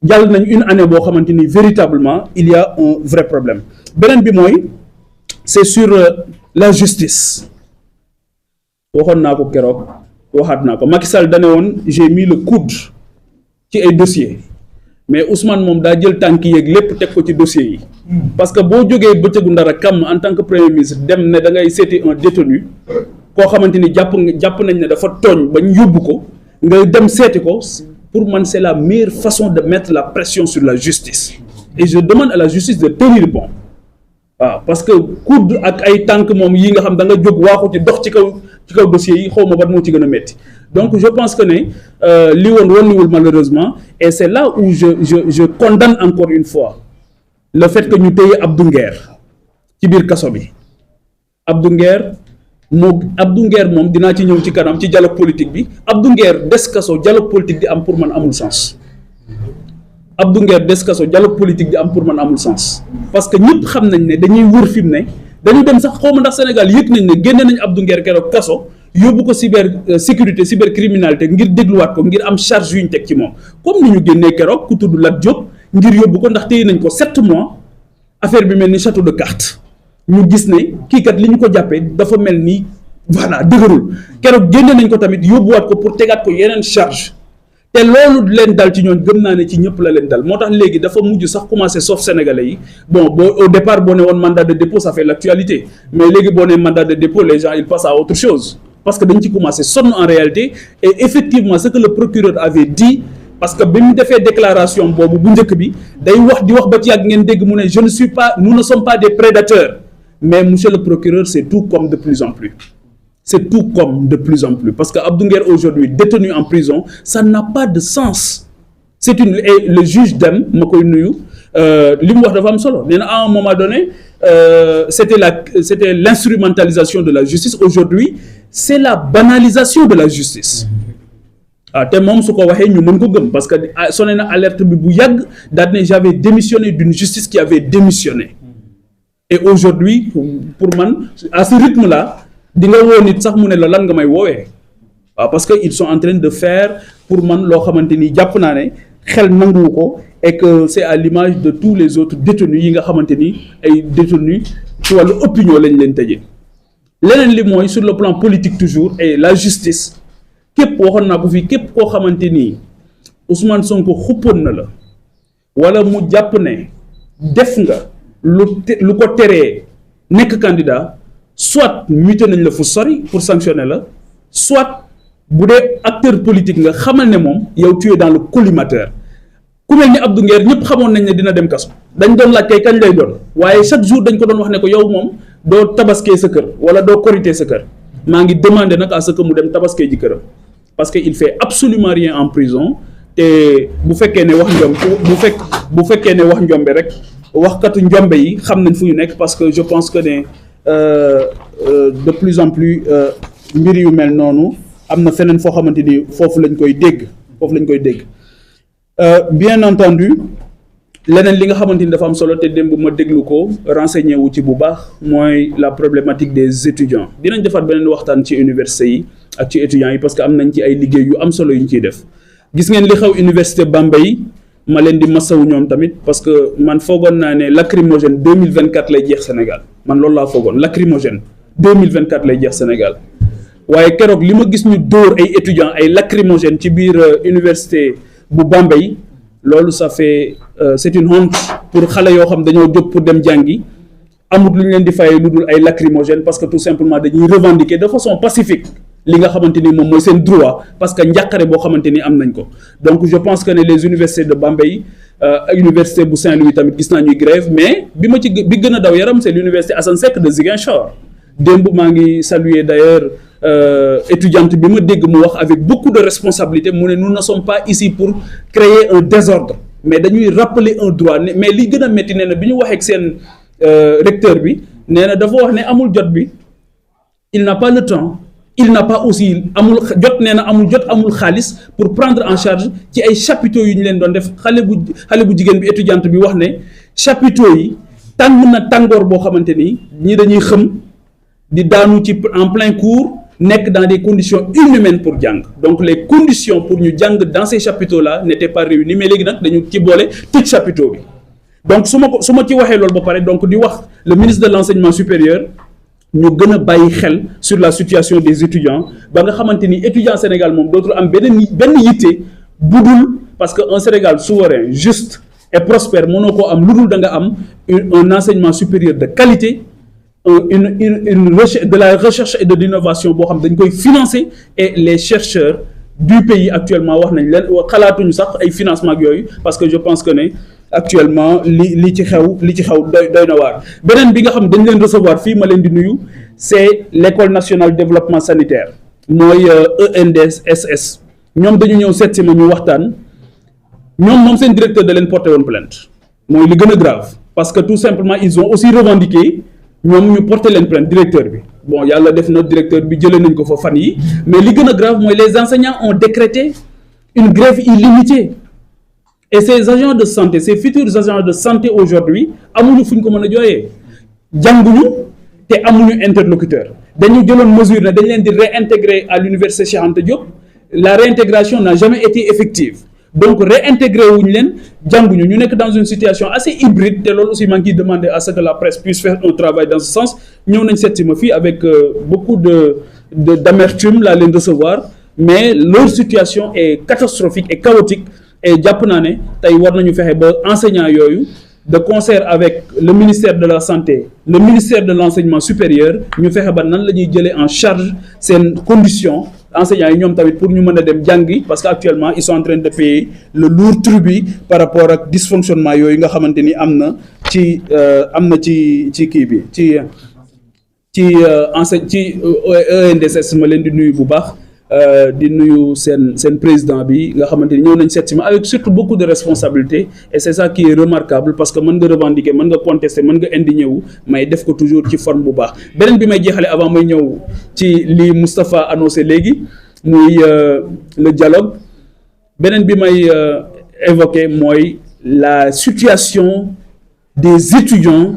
jàll nañ une année boo xamante ni véritablement il y a un vrai problème beneen bi mooy c'est sur la justice waxoon naa ko keroog waxaat naa ko Macky Sall dane woon j'ai mis le coude ci ay dossiers mais Ousmane moom daa jël tànk yeeg lépp teg ko ci dossiers yi parce que boo jógee bëccëgu ndara kam en tant que premier ministre dem ne da ngay seeti un détenu koo xamante ni jàpp nañ ne dafa tooñ bañ yóbbu ko nga dem seeti ko pour man c'est la meilleure façon de mettre la pression sur la justice et je demande à la justice de tenir bon waaw parce que coude ak ay tànk moom yi nga xam da nga jóg waaxu ci dox ci kaw dossiers yi xaw ma ban moo ci gën a métti donc je pense que ne li woon wonniwul malheureusement et c'est là où je condamne encore une fois le fait que ñu téye Abdou Nguer ci biir kaso bi Abdou Nguer moom dinaa ci ñëw ci kanam ci dialogue politique bi Abdou Nguer des kaso dialogue politique di am pour man amul sens Abdou Nguer des kaso dialogue politique di am pour man amul sens parce que ñëpp xam nañ ne dañuy wër fi mu ne dañu dem sax xawma ndax Sénégal yëg nañ ne génne nañ Abdou Nguer keroog kaso yóbbu ko sécurité cybercriminalité ngir dégluwaat ko ngir am charge yu ñu teg ci moom comme ni ñu génnee keroog ku tudd Lat Diop ngir yóbbu ko ndax téye nañ ko 7 mois affaire bi mel ni château de cartes ñu gis ne kii kat li ñu ko jàppee dafa mel ni voilà dëgërul keroog génne nañ ko tamit yóbbuwaat ko pour tegaat ko yeneen charge te loolu leen dal ci ñoon gëm naa ne ci ñëpp la leen dal moo tax léegi dafa mujj sax commencé sauf sénégalais yi bon au départ boo ne woon mandat de dépôt ça fait l'actualité mais léegi boo ne mandat de dépôt les gens ils passent à autre chose parce que dañ ci commencé sonn en réalité et effectivement ce que le procureur avait dit parce que bi mu defee déclaration boobu bu njëkk bi day wax di wax ba ci yàgg ngeen dégg mu ne je ne suis pas nous ne sommes pas des prédateurs mais monsieur le procureur c'est tout comme de plus en plus c'est tout comme de plus en plus parce que Abdou Nguer aujourd'hui détenu en prison ça n'a pas de sens c'est une et le juge Dème ma koy nuyu li mu wax dafa am solo nee na à un moment donné c'était l'instrumentalisation de la justice aujourd'hui c'est la banalisation de la justice te moom su ko waxee ñu mën ko gëm parce que sonné na alerte bi bu yàgg daal ne j'avais démissionné d'une justice qui avait démissionné et aujourd'hui pour man à ce rythme là di nga woo nit sax mu ne la lan nga may woowee waaw parce que ils sont en train de faire pour man loo xamante ni jàpp naa ne xel nanguwu ko et que c'est à l'image de tous les autres détenus yi nga xamante ni ay détenus ci wàllu opinion lañ leen tëjee leneen li mooy sur le plan politique toujours et la justice képp waxoon naa ko fii képp koo xamante ni Ousmane Sonko xuppoon na la wala mu jàpp ne def nga lu ko teree nekk candidat soit muté nañ la fu sori pour sanctionner la soit bu dee acteur politique nga xamal ne moom yow tu es dans le collimateur ku mel ni Abdou Nguer ñëpp xamoon nañ ne dina dem kaso dañ doon laaj kay kañ lay doon waaye chaque jour dañ ko doon wax ne ko yow moom doo tabaskee sa kër wala doo korité sa kër maa ngi demander nag à ce que mu dem tabaskee ji këram parce que il fait absolument rien en prison te bu fekkee ne wax njombe bu fekkee ne wax njombe rek waxkatu njombe yi xam nañ fu ñu nekk parce que je pense que ne de plus en plus mbir yu mel noonu am na feneen foo xamante ni foofu lañ koy dégg bien entendu leneen li nga xamante ni dafa am solo te démb ma déglu ko renseigné wu ci bu baax mooy la problématique des étudiants dinañ defaat beneen waxtaan ci université yi ak ci étudiants yi parce que am nañ ci ay liggéey yu am solo yu ñu ciy def gis ngeen li xew université Bambey ma leen di masawu ñoom tamit parce que man foogoon naa ne lacrymogène 2024 lay jeex Sénégal man loolu laa foogoon lacrymogène 2024 lay jeex Sénégal waaye keroog li ma gis ñu dóor ay étudiants ay lacrymogène ci biir université bu Bambey loolu ça fait c'est une honte pour xale yoo xam dañoo jóg pour dem jàngi amut lu ñu leen di fayee lu dul ay lacrymogène parce que tout simplement dañuy revendiquer de façon pacifique li nga xamante ni moom mooy seen droit parce que njàqare boo xamante ni am nañ ko donc je pense que ne les universités de Bambey université bu Saint-Louis tamit gis naa ñuy grève mais bi gën a daw yaram c'est l'université Assane Seck de Ziguinchor démb maa ngi saluer d'ailleurs étudiante bi ma dégg mu wax avec beaucoup de responsabilité mu ne nous ne sommes pas ici pour créer un désordre mais dañuy rappeler un droit mais li gën a métti nee na bi ñu waxee ak seen recteur bi nee na dafa wax ne amul jot bi il n'a pas le temps il n'a pas aussi amul jot nee na amul jot amul xaalis pour prendre en charge ci ay chapiteaux yu ñu leen doon def xale bu jigéen bi étudiante bi wax ne chapiteaux yi tàng na tàngoor boo xamante ni ñi dañuy xëm di daanu ci en plein cours nekk dans des conditions inhumaines pour jàng donc les conditions pour ñu jàng dans ces chapiteaux là n'étaient pas réunies mais léegi nag dañu ci boole tëj chapiteau bi donc su ma ci waxee loolu ba pare donc di wax le ministre de l'enseignement supérieur ñu gën a bàyyi xel sur la situation des étudiants ba nga xamante ni étudiant Sénégal moom dootul am benn yitte budul parce que un Sénégal souverain juste et prospère mënoo koo am lu dul da nga am un enseignement supérieur de qualité une recherche de la recherche et de l'innovation boo xam dañ koy financer et les chercheurs du pays actuellement wax nañ leen xalaatuñu sax ay financement ak yooyu parce que je pense que ne actuellement li ci xew doy na waar. beneen bi nga xam dañ leen recevoir fii ma leen di nuyu c'est l'école nationale développement sanitaire mooy ENDSS ñoom dañu ñëw seet si ma ñu waxtaan moom seen directeur da leen porté woon plainte mooy li gën a grave parce que tout simplement ils ont aussi revendiqué ñoom ñu porté leen plainte directeur bi bon yàlla def na directeur bi jëlee nañ ko fa fan yi mais li gën a grave mooy les enseignants ont décrété une grève illimitée et ces agents de santé ces futurs agents de santé aujourd'hui amuñu fu ñu ko mën a jooyee jànguñu te amuñu interlocuteur dañu jëloon mesure ne dañ leen di réintégrer à l'université Cheikh Anta Diop la réintégration n'a jamais été effective donc réintégrer wuñu leen jànguñu ñu nekk dans une situation assez hybride te loolu aussi maa ngi demander à ce que la presse puisse faire un travail dans ce sens ñëw nañ seet si ma fii avec beaucoup d'amertume laa leen recevoir mais leur situation est catastrophique et chaotique et jàpp naa ne tey war nañu fexe ba enseignants yooyu de concert avec le ministère de la santé le ministère de l'enseignement supérieur ñu fexe ba nan la ñuy jëlee en charge seen conditions enseignants yi ñoom tamit pour ñu mën a dem jàngi parce que actuellement ils sont en train de payer le lourd tribut par rapport ak dysfonctionnement yooyu nga xamante ni am na ci kii bi ci ENDSS ma leen di nuyu bu baax di nuyu seen président bi nga xamante ni ñëw nañ seet si ma avec surtout beaucoup de responsabilités et c'est ça qui est remarquable parce que mën nga revendiquer mën nga contester mën nga indigner wu mais def ko toujours ci forme bu baax beneen bi may jeexale avant may ñëw ci li Moustapha annoncé léegi muy le dialogue beneen bi may évoquer mooy la situation des étudiants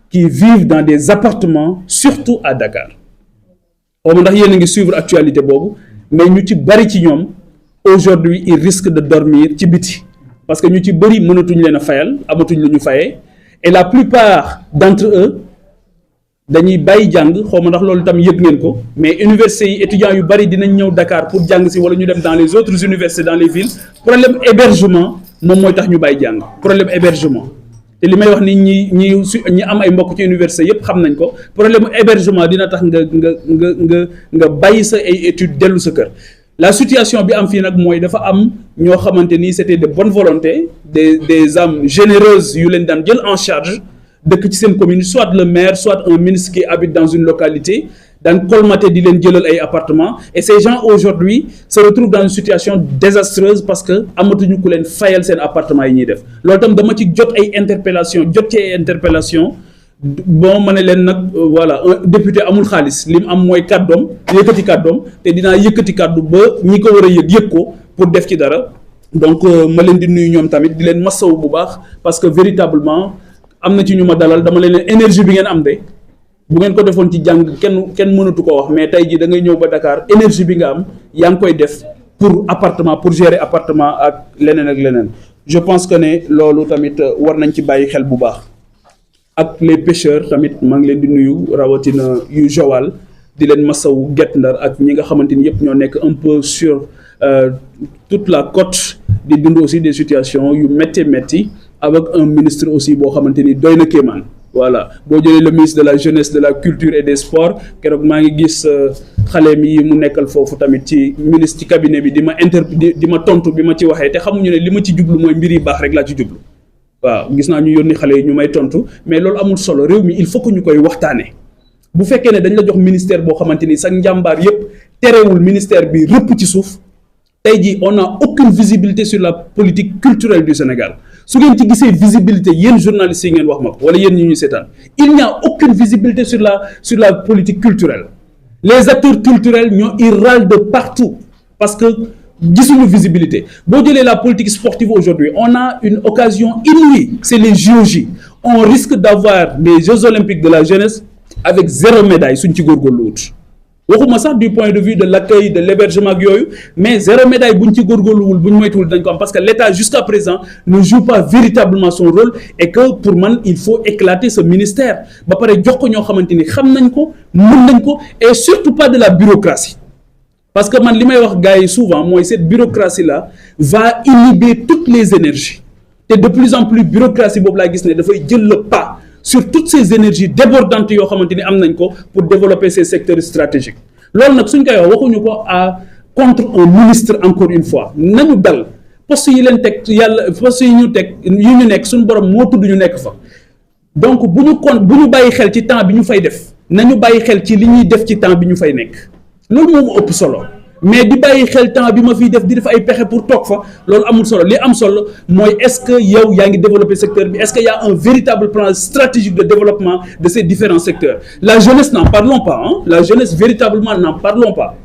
qui vivent dans des appartements surtout à Dakar xaw ma ndax yéen a ngi suivre actualité boobu mais ñu ci bari ci ñoom aujourd'hui ils risquent de dormir ci biti parce que ñu ci bari mënatuñ leen a fayal amatuñ lu ñu fayee et la plupart d'entre eux dañuy bàyyi jàng xaw ma ndax loolu tam yëg ngeen ko mais universités yi étudiants yu bari dinañ ñëw Dakar pour jàng si wala ñu dem dans les autres universités dans les villes problème hébergement moom mooy tax ñu bàyyi jàng problème hébergement te li may wax ni ñi am ay mbokk ci université yépp xam nañ ko problème hébergement dina tax nga bàyyi sa ay études dellu sa kër la situation bi am fii nag mooy dafa am ñoo xamante ni c'était de bonne volonté des âmes généreuses yu leen daan jël en charge dëkk ci seen commune soit le maire soit un ministre qui habite dans une localité daan colmater di leen jëlal ay appartements et ces gens aujourd'hui se retrouvent dans une situation désastreuse parce que amatuñu ku leen fayal seen appartement yi ñuy def loolu tam dama ci jot ay interpellation bon ma ne leen nag voilà un député amul xaalis li mu am mooy kàddoom yëkkati kàddoom te dinaa yëkkati kàddu ba ñi ko war a yëg ko pour def ci dara donc ma leen di nuyu ñoom tamit di leen masawu bu baax parce que véritablement am na ci ñu ma dalal dama leen énergie bi ngeen am de bu ngeen ko defoon ci jàng kenn mënatu ko wax mais tey jii da ngay ñëw ba Dakar énergie bi nga am yaa ngi koy def pour appartement pour gérer appartement ak leneen je pense que ne loolu tamit war nañ ci bàyyi xel bu baax ak les pêcheurs tamit maa ngi leen di nuyu rawatina yu Joal di leen masawu Guet Ndar ak ñi nga xamante ni yëpp ñoo nekk un peu sur toute la côte di dund aussi des situations yu métti avec un ministre aussi boo xamante ni doy na kéemaan voilà boo jëlee le ministre de la jeunesse de la culture et des sports keroog maa ngi gis xale mi mu nekkal foofu tamit ci ministre ci cabinet bi di ma tontu bi ma ci waxee te xamuñu ne li ma ci jublu mooy mbir yi baax rek laa ci jublu waaw gis naa ñu yónni xale yi ñu may tontu mais loolu amul solo réew mi il faut que ñu koy waxtaanee bu fekkee ne dañ la jox ministère boo xamante ni sax njàmbaar yépp terewul ministère bi rëpp ci suuf tey jii on n'a aucune visibilité sur la politique culturelle du Sénégal su ngeen ci gisee visibilité yéen journalistes yi ngeen wax ma ko wala yéen ñi ñu seetaan il n'y a aucune visibilité sur la politique culturelle les acteurs culturels ils râlent de partout parce que gisuñu visibilité boo jëlee la politique sportive aujourd'hui on a une occasion inouïe c'est les JOJ on risque d'avoir des Jeux olympiques de la jeunesse avec 0 médaille suñ ci góorgóorlu wut waxuma sax du point de vue de l'accueil de l'hébergement ak yooyu mais 0 médaille buñ ci góorgóorluwul buñ moytuwul dañ ko am parce que l'État jusqu'à présent ne joue pas véritablement son rôle et que pour man il faut éclater ce ministère ba pare jox ko ñoo xamante ni xam nañ ko mën nañ ko et surtout pas de la bureaucratie parce que man li may wax gars yi souvent mooy cette bureaucratie là va inhiber toutes les énergies te de plus en plus bureaucratie boobu laa gis ne dafay jël le pas sur toutes ces énergies débordantes yoo xamante ni am nañ ko pour développer ces secteurs stratégiques loolu nag suñ koy wax waxuñu ko contre un ministre encore une fois nañu dal poste yi leen teg yàlla poste yi ñu teg yi ñu nekk suñu borom moo tudd ñu nekk fa donc bu ñu bàyyi xel ci temps bi ñu fay def nañu bàyyi xel ci li ñuy def ci temps bi ñu fay nekk loolu moom ëpp solo mais di bàyyi xel temps bi ma fiy def di def ay pexe pour toog fa loolu amul solo li am solo mooy est-ce que yow yaa ngi développer secteur bi est-ce que y a un véritable plan stratégique de développement de ces différents secteurs la jeunesse n'en parlons pas la jeunesse véritablement n'en parlons pas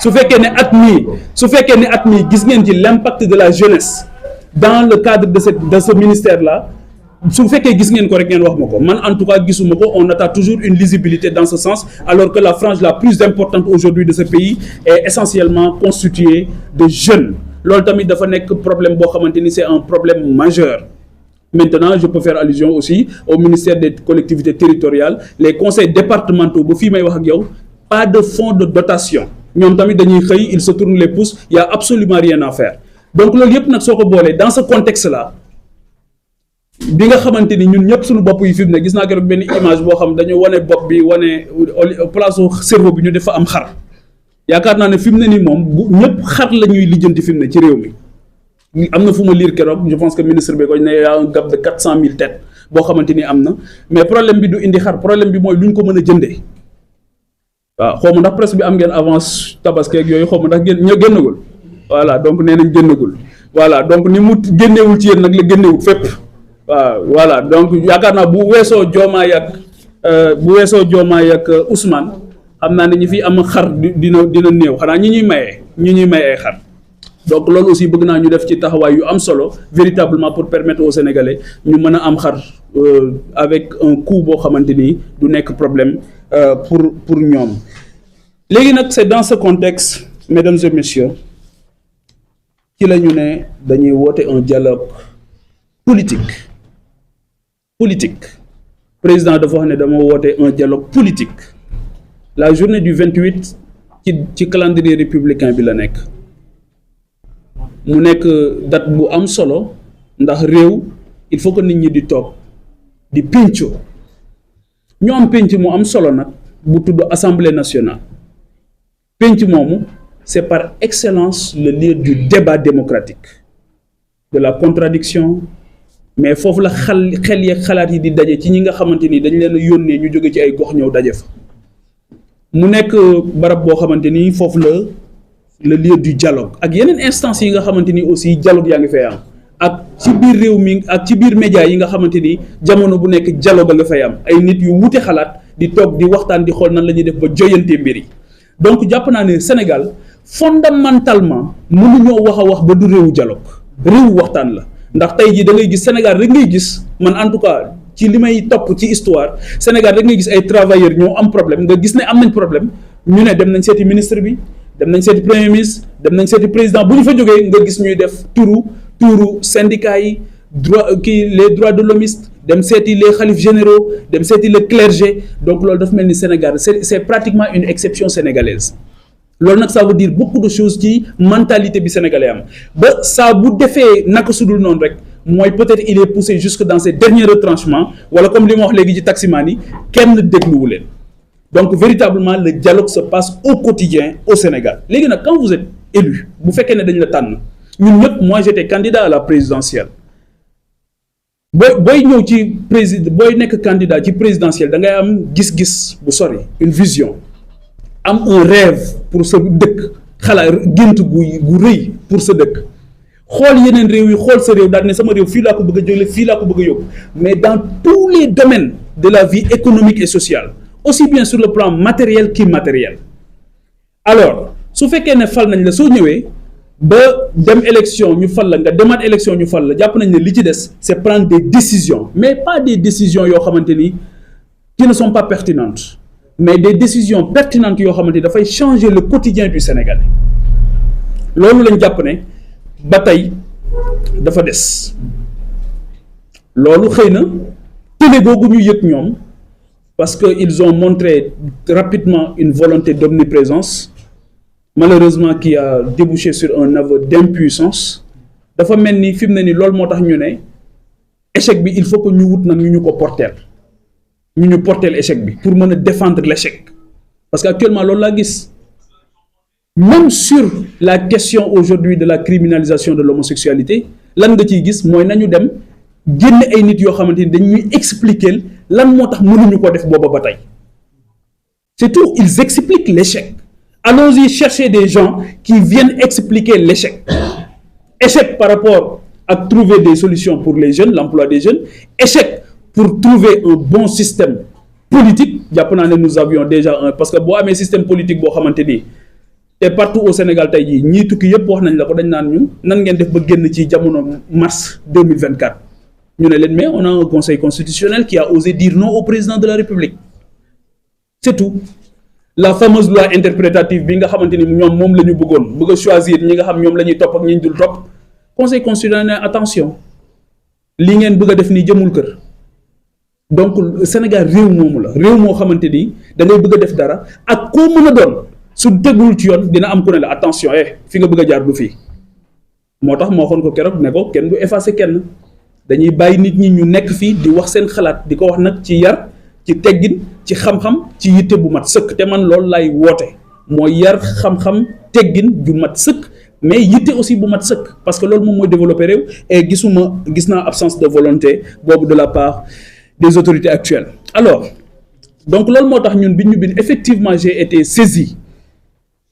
su fekkee ne at mii gis ngeen ci l'impact de la jeunesse dans le cadre de ce ministère là su fekkee gis ngeen ko rek ngeen wax ma ko man en tout cas gisuma ko on attend toujours une lisibilité dans ce sens alors que la frange la plus importante aujourd'hui de ce pays est essentiellement constituée de jeunes loolu tamit dafa nekk problème boo xamante ni c'est un problème majeur. Maintenant je peux faire allusion aussi au ministère des collectivités territoriales les conseils départementaux ba fii may wax ak yow pas de fonds de dotation ñoom tamit dañuy xëy ils se tournent les pouces il y a absolument rien à faire donc loolu yëpp nag soo ko boolee dans ce contexte là bi nga xamante ni ñun ñëpp suñu bopp yi fi mu ne gis naa keroog benn image boo xam dañu wane bopp bi wane place cerveau bi ñu def fa am xar yaakaar naa ne fi mu ne nii moom ñëpp xar la ñuy lijjanti fi mu ne ci réew mi am na fu ma lire keroog je pense que ministre bi ko ne y a un gap de 400 000 têtes boo xamante ni am na mais problème bi du indi xar problème bi mooy lu ñu ko mën a jëndee waaw xaw ma ndax presse bi am ngeen avance tabaski ak yooyu xaw ma ndax génnagul voilà donc nee nañ génnagul voilà donc ni mu génneewul ci yéen nag la génneewul fépp. waaw voilà donc yaakaar naa bu weesoo Diomaye ak Ousmane xam naa ne ñi fi am xar dina néew xanaa ñi ñuy maye ay xar donc loolu aussi bëgg naa ñu def ci taxawaay yu am solo véritablement pour permettre aux Sénégalais ñu mën a am xar avec un coût boo xamante ni du nekk problème pour ñoom léegi nag c'est dans ce contexte mesdames et messieurs ci la ñu ne dañuy woote un dialogue politique président dafa wax ne dama woote un dialogue politique la journée du 28 ci calendrier républicain bi la nekk mu nekk date bu am solo ndax réew il faut que nit ñi di toog di pénco ñu am pénc mu am solo nag bu tudd assemblée nationale pénc moomu c'est par excellence le lieu du débat démocratique de la contradiction mais foofu la xel yeeg xalaat yi di daje ci ñi nga xamante ni dañ leen a yónnee ñu jóge ci ay gox ñëw daje fa mu nekk barab boo xamante ni foofu la le lieu du dialogue ak yeneen instances yi nga xamante ni aussi dialogue yaa ngi fay am ak ci biir réew mi ak ci biir média yi nga xamante ni jamono bu nekk dialogue nga fay am ay nit yu wute xalaat di toog di waxtaan di xool nan la ñuy def ba joyante mbir yi donc jàpp naa ne Sénégal fondamentalement mënuñoo wax ba du réewu dialogue réewu waxtaan la. ndax tey jii da ngay gis Sénégal rek ngay gis man en tout cas ci li may topp ci histoire Sénégal rek ngay gis ay travailleurs ñoo am problème nga gis ne am nañ problème ñu ne dem nañ seeti ministre bi dem nañ seeti premier ministre dem nañ seeti président bu ñu fa jógee nga gis ñuy def tuuru syndicats yi les droits de l'hommiste dem seeti les khalifes généraux dem seeti le clergé donc loolu dafa mel ni Sénégal c'est pratiquement une exception sénégalaise. loolu nag ça veut dire beaucoup de choses ci mentalité bi sénégalais am ba saa bu defee naka sudul noonu rek mooy peut-être il est poussé jusque dans ses derniers retranchements wala comme li ma wax léegi ci taximaan yi kenn dégluwu leen donc véritablement le dialogue se passe au quotidien au Sénégal léegi nag quand vous êtes élu bu fekkee ne dañ la tànn ñun ñëpp moi j'étais candidat à la présidentielle booy ñëw ci booy nekk candidat ci présidentielle da ngay am gis-gis bu sori une vision am un rêve pour sa dëkk xalaat gént gu rëy pour sa dëkk xool yeneen réew yi xool sa réew daal ne sama réew fii laa ko bëgg a jële fii laa ko bëgg a yóbbu mais dans tous les domaines de la vie économique et sociale aussi bien sur le plan matériel qu'immatériel alors su fekkee ne fal nañ la soo ñëwee ba dem élection ñu fal la nga demaat élection ñu fal la jàpp nañ ne li ci des c'est prendre des décisions mais pas des décisions yoo xamante ni qui ne sont pas pertinentes mais des décisions pertinentes yoo xamante ni dafay changer le quotidien du Sénégalais loolu lañ jàpp ne ba tey dafa des loolu xëy na télé googu ñu yëg ñoom parce que ils ont montré rapidement une volonté d'omniprésence malheureusement qui a débouché sur un aveu d'impuissance dafa mel ni fi mu ne ni loolu moo tax ñu ne échec bi il faut que ñu wut nag ñu ko porteel ñu porteel échec bi pour mën a défendre l'échec parce que actuellement loolu laa gis même sur la question aujourd'hui de la criminalisation de l'homosexualité lan nga ciy gis mooy nañu dem génn ay nit yoo xamante ni dañuy expliquer lan moo tax mënuñu ko def booba ba tey c'est tout, ils expliquent l'échec. Allons-y chercher des gens qui viennent expliquer l'échec. Échec par rapport à trouver des solutions pour les jeunes, l'emploi des jeunes. Échec pour trouver un bon système politique. Nous avions déjà un... Parce que si un système politique, et partout au Sénégal, ñi tukki yépp wax nañ la ko dañ naan ñu nan ngeen def ba génn ci jamono mars 2024. Ñu ne leen mais on a un conseil constitutionnel qui a osé dire non au président de la République. C'est tout. La fameuse loi interprétative bi nga xamante ni ñoom moom la ñu bëgg a choisir ñi nga xam ñoom la ñuy topp ak ñi ñu dul topp conseil constitutionnel attention li ngeen bëgg a def nii jëmul kër donc Sénégal réew moomu la réew moo xamante ni da ngay bëgg a def dara ak koo mën a doon su tegul ci yoon dina am ku ne la attention fi nga bëgg a jaar du fii moo tax moo xoon ko keroog ne ko kenn du effacer kenn dañuy bàyyi nit ñi ñu nekk fii di wax seen xalaat di ko wax nag ci yar ci teggin ci xam-xam ci yitte bu mat sëkk te man loolu lay woote mooy yar xam-xam teggin ju mat sëkk mais yitte aussi bu mat sëkk parce que loolu moom mooy développer réew et gis naa absence de volonté boobu de la part des autorités actuelles. Alors donc loolu moo tax ñun bi ñu bind effectivement j'ai été saisi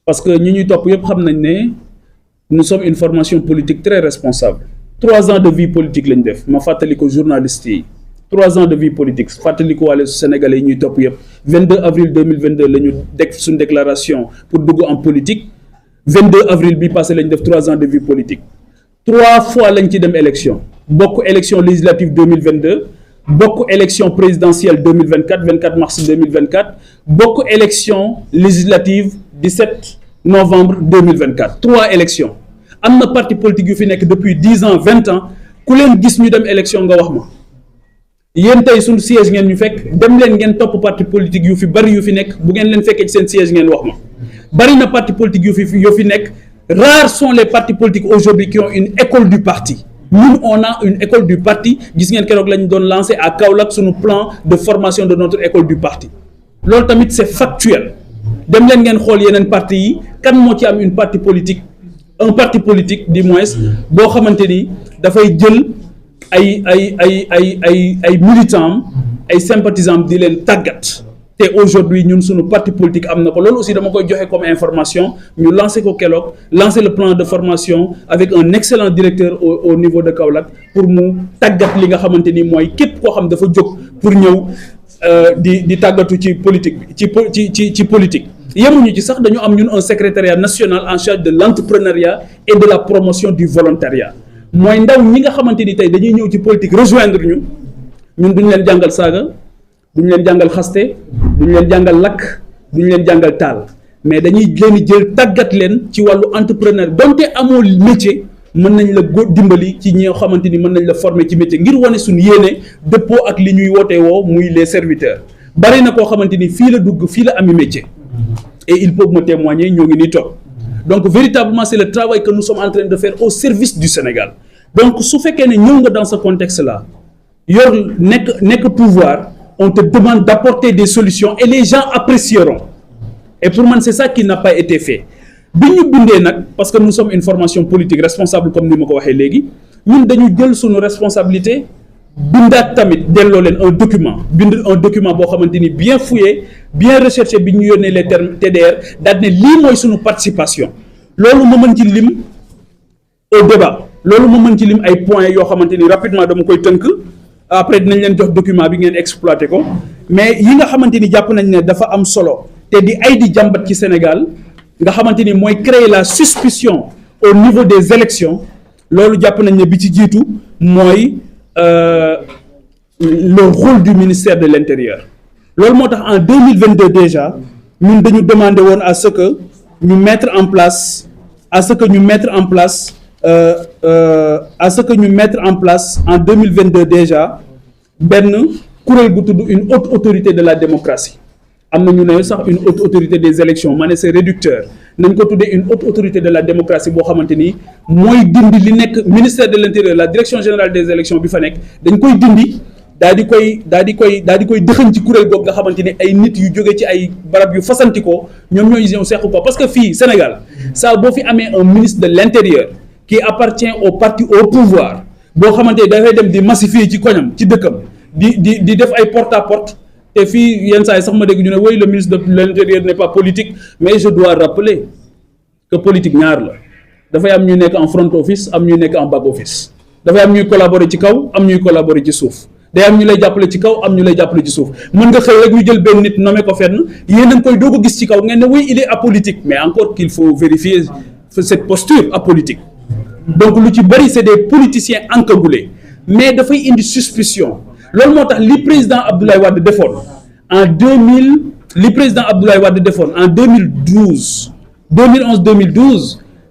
parce que ñi ñuy topp yëpp xam nañ ne nous sommes une formation politique très responsable 3 ans de vie politique lañ def ma fàttali ko journalistes yi 3 ans de vie politique fàttali ko wàlle Sénégalais yi ñuy topp yëpp 22 avril 2022 la ñu def suñu déclaration pour dugg en politique 22 avril bi passé la ñu def 3 ans de vie politique 3 fois lañ ci dem élection bokk élection législative 2022 bokk élection présidentielle 2024 24 mars 2024 bokk élection législative 17 novembre 2024 3 élections am na parti politique yu fi nekk depuis 10 ans 20 ans ku leen gis ñu dem élection nga wax ma yéen tey suñu siège ngeen ñu fekk dem leen ngeen topp parti politique yu fi bari yu fi nekk bu ngeen leen fekkee ci seen siège ngeen wax ma bari na parti politique yu fi nekk rares sont les partis politiques aujourd'hui qui ont une école du parti ñun on a une école du parti gis ngeen keroog lañu doon lancé à Kaolack suñu plan de formation de notre école du parti loolu tamit c'est factuel dem leen ngeen xool yeneen parti yi kan moo ci am un parti politique du moins boo xamante ni dafay jël ay militants ay sympathisants di leen tàggat te aujourd'hui ñun suñu parti politique am na ko loolu aussi dama koy joxe comme information ñu lancer ko keroog lancer le plan de formation avec un excellent directeur au niveau de Kaolack pour mu tàggat li nga xamante ni mooy képp koo xam dafa jóg pour ñëw di tàggatu ci politique bi ci politique yemuñu ci sax dañu am ñun un secrétariat national en charge de l'entrepreneuriat et de la promotion du volontariat mooy ndaw ñi nga xamante ni tey dañuy ñëw ci politique rejoindre ñun duñu leen jàngal saaga duñu leen jàngal xaste duñu leen jàngal lakk duñu leen jàngal taal mais dañuy leen jël tàggat leen ci wàllu entrepreneur donte amoo métier mën nañ la dimbali ci ñi nga xamante ni mën nañ la former ci métier ngir wane suñu yéene dëppoo ak li ñuy woote woo muy les serviteurs bari na koo xamante ni fii la dugg fii la ami métier et ils peuvent me témoigner ñoo ngi nii toog donc véritablement c'est le travail que nous sommes en train de faire au service du Sénégal donc su fekkee ne ñëw nga dans ce contexte là yor nekk pouvoir on te demande d'apporter des solutions et les gens apprécieront et pour man c'est ça qui n'a pas été fait bi ñu bindee nag parce que nous sommes une formation politique responsable comme ni ma ko waxee léegi ñun dañu jël suñu responsabilité bindaat tamit delloo leen un document boo xamante ni bien fouillé bien recherché bi ñu yónnee les termes TDR daal ne lii mooy suñu participation loolu ma mën ci lim au débat loolu ma mën ci lim ay points yoo xamante ni rapidement dama koy tënk après dinañ leen jox document bi ngeen exploité ko mais yi nga xamante ni jàpp nañ ne dafa am solo te di ay di jàmbat ci Sénégal nga xamante ni mooy créer la suspicion au niveau des élections loolu jàpp nañ ne bi ci jiitu mooy le rôle du ministère de l'Intérieur loolu moo tax en 2022 déjà ñun dañu demander woon à ce que ñu mettre en place en 2022 déjà benn kuréel bu tudd une haute autorité de la démocratie am na ñu ne sax une haute autorité des élections ma ne c'est réducteur nañ ko tuddee une haute autorité de la démocratie boo xamante ni mooy dindi li nekk ministère de l'Intérieur la direction générale des élections bi fa nekk dañ koy dindi daal di koy dëxëñ ci kuréel googu nga xamante ni ay nit yu jóge ci ay barab yu fasantikoo ñoom ñooy ñëw sequ ko parce que fii Sénégal saa boo fi amee un ministre de l'intérieur qui appartient au parti au pouvoir boo xamante ni dafay dem di massifier ci koñam ci dëkkam di def ay porte à porte te fii yenn saa yi sax ma dégg ñu ne oui le ministre de l'intérieur n'est pas politique mais je dois rappeler que politique ñaar la dafay am ñuy nekk en front office am ñuy nekk en back office dafay am ñuy collaborer ci kaw am ñuy collaborer ci suuf day am ñu lay jàppale ci kaw am ñu lay jàppale ci suuf mën nga xëy rek ñu jël benn nit nommé ko fenn yéen a ngi koy doog a gis ci kaw ngeen ne oui il est apolitique mais encore qu'il faut vérifier cette posture apolitique donc lu ci bëri c'est des politiciens encagoulés mais dafay indi suspicion loolu moo tax li président Abdoulaye Wade defoon en 2011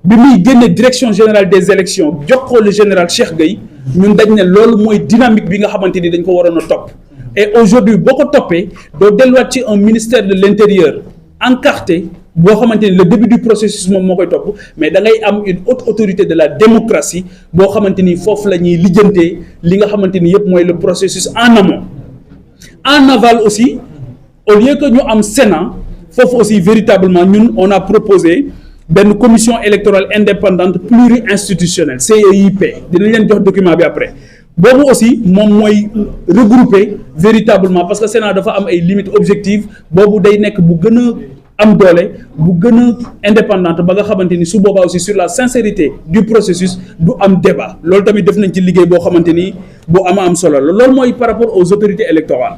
bi muy génne direction générale des élections jox ko le général Cheikh Gueye ñun dañ ne loolu mooy dynamique bi nga xamante ni dañ ko waroon a topp et aujourd'hui boo ko toppee doo delluwaat ci un ministère de l'intérieur encarté boo xamante ni le début du processus moom moo koy topp mais da ngay am une haute autorité de la démocratie boo xamante ni foofu la ñuy lijjantee li nga xamante ni yëpp mooy le processus en amont en aval aussi au lieu que ñu am Sénat foofu aussi véritablement ñun on a proposé benn commission électorale indépendante pluri-institutionnelle CEIP dinañ leen jox document bi après boobu aussi moom mooy regrouper véritablement parce que Sénat dafa am ay limites objectives boobu day nekk bu gën a am doole bu gën a indépendante ba nga xamante ni su boobaa aussi sur la sincérité du processus du am débat loolu tamit def nañ ci liggéey boo xamante ni bu am solo la loolu mooy par rapport aux autorités électorales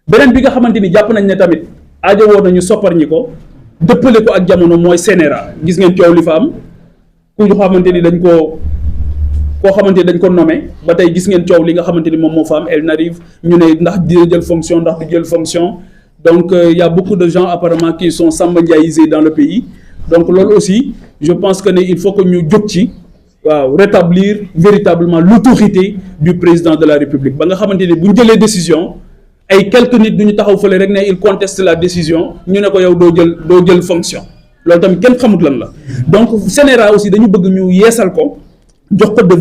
beneen bi nga xamante ni jàpp nañ ne tamit aajowoo nañu soppar ñi ko dëppale ko ak jamono mooy CNRA gis ngeen coow li fa am ku ñu xamante ni koo xamante ni dañ ko nommé ba tey gis ngeen coow li nga xamante ni moom moo fa am elle n'arrive ñu ne ndax dina jël fonction ndax du jël fonction donc il y a beaucoup de gens apparemment qui sont samba ndiaïsés dans le pays donc loolu aussi je pense que ne il faut que ñu jóg ci waaw rétablir véritablement l'autorité du président de la République ba nga xamante ni bu ñu jëlee décision ay quelques nit du ñu taxaw fële rek ne il conteste la décision ñu ne ko yow doo jël fonction loolu tamit kenn xamut lan la donc CNRA aussi dañu bëgg ñu yeesal ko jox ko de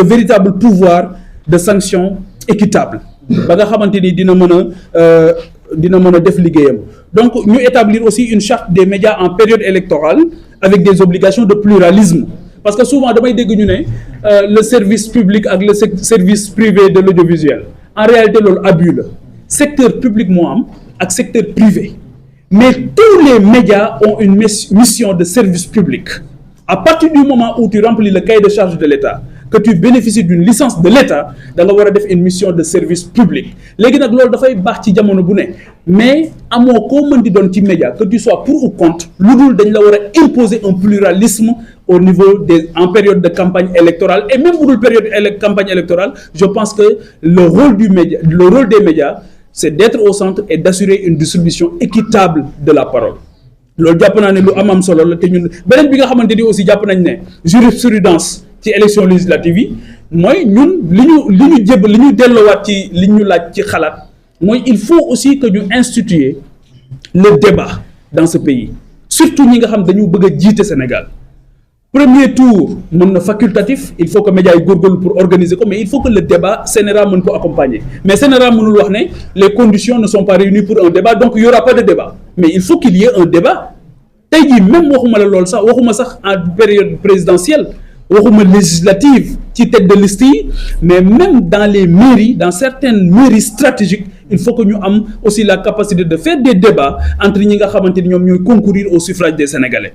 véritable pouvoir de sanction équitable ba nga xamante ni dina mën a def liggéeyam donc ñu établir aussi une charte des médias en période électorale avec des obligations de pluralisme parce que souvent damay dégg ñu ne le service public ak le service privé de l'audiovisuel en réalité loolu abus la secteur public moo am ak secteur privé mais tous les médias ont une mission de service public à partir du moment où tu remplis le cahier de charge de l'État que tu bénéficies d'une licence de l'État da nga war a def une mission de service public léegi nag loolu dafay baax ci jamono bu ne mais amoo koo mën di doon ci média que tu sois pour ou contre lu dul dañ la war a imposer un pluralisme au niveau en période de campagne électorale et même bu dul période campagne électorale je pense que le rôle des médias c'est d'être au centre et d'assurer une distribution équitable de la parole loolu jàpp naa ne lu am solo la te ñun beneen bi nga xamante ni aussi jàpp nañ ne jurisprudence ci élection législative yi mooy ñun li ñu delloowaat ci li ñu laaj ci xalaat mooy il faut aussi que ñu instituer le débat dans ce pays surtout ñi nga xam dañu bëgg a jiite Sénégal premier tour mën na facultatif il faut que médias yi góorgóorlu pour organiser ko mais il faut que le débat CNRA mën ko accompagner mais CNRA mënul wax ne les conditions ne sont pas réunies pour un débat donc il y aura pas de débat mais il faut qu'il y ait un débat tey jii même waxuma la loolu sax waxuma sax en période présidentielle waxuma législative ci tête de liste yi mais même dans les mairies dans certaines mairies stratégiques il faut que ñu am aussi la capacité de faire des débats entre ñi nga xamante ni ñoom ñooy concourir au suffrage des Sénégalais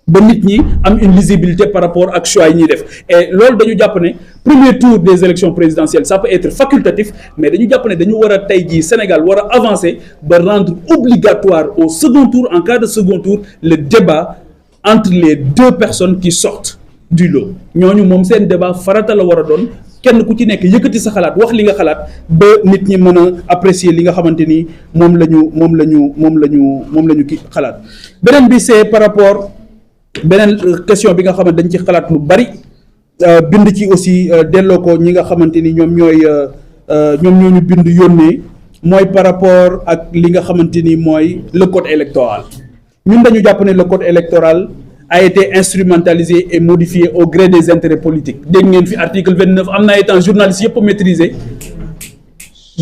ba nit ñi am une lisibilité par rapport ak choix yi ñuy def et loolu dañu jàpp ne premier tour des élections présidentielles ça peut être facultatif mais dañu jàpp ne dañu war a tey jii Sénégal war a avancer ba rendre obligatoire au second tour en cas de second tour le débat entre les deux personnes qui sortent du lot ñooñu moom seen débat farata la war a doon kenn ku ci nekk yëkkati sa xalaat wax li nga xalaat ba nit ñi mën a apprécier li nga xamante ni moom la ñu ki xalaat beneen bi c'est par rapport beneen question bi nga xamante dañ ci xalaat lu bari bind ci aussi delloo ko ñi nga xamante ni ñoom ñooñu bind yónnee mooy par rapport ak li nga xamante ni mooy le code électoral ñun dañu jàpp ne le code électoral a été instrumentalisé et modifié au gré des intérêts politiques dégg ngeen fi article 29 am na ay temps journalistes yëpp a maîtriser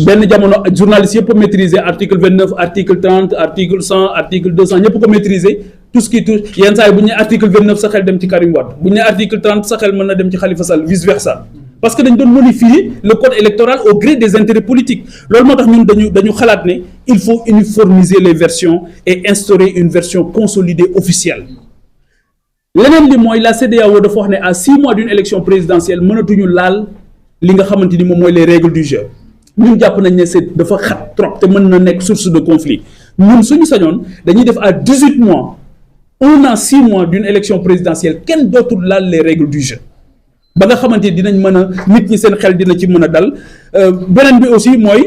benn jamono journalistes yëpp a maîtriser article 29 article 30 article 100 article 200 ñëpp ko maîtriser tout ce qui touche yenn saa yi bu ñu nee article 29 sa xel dem ci Karim Wade bu ñu nee article 30 sa xel mën na dem ci Khalifa Sall vice versa parce que dañ doon modifier le code électoral au gré des intérêts politiques loolu moo tax ñun dañu xalaat ne il faut uniformiser les versions et instaurer une version consolidée officielle leneen li mooy la CEDEAO dafa wax ne à 6 mois d'une élection présidentielle mënatuñu laal li nga xamante ni moom mooy les règles du jeu ñun jàpp nañ ne c'est dafa xat trop te mën na nekk source de conflit ñun suñu sañoon dañuy def à 18 mois 1 an 6 mois d'une élection présidentielle kenn dootul laal les règles du jeu ba nga xamante ni dinañ mën a nit ñi seen xel dina ci mën a dal beneen bi aussi mooy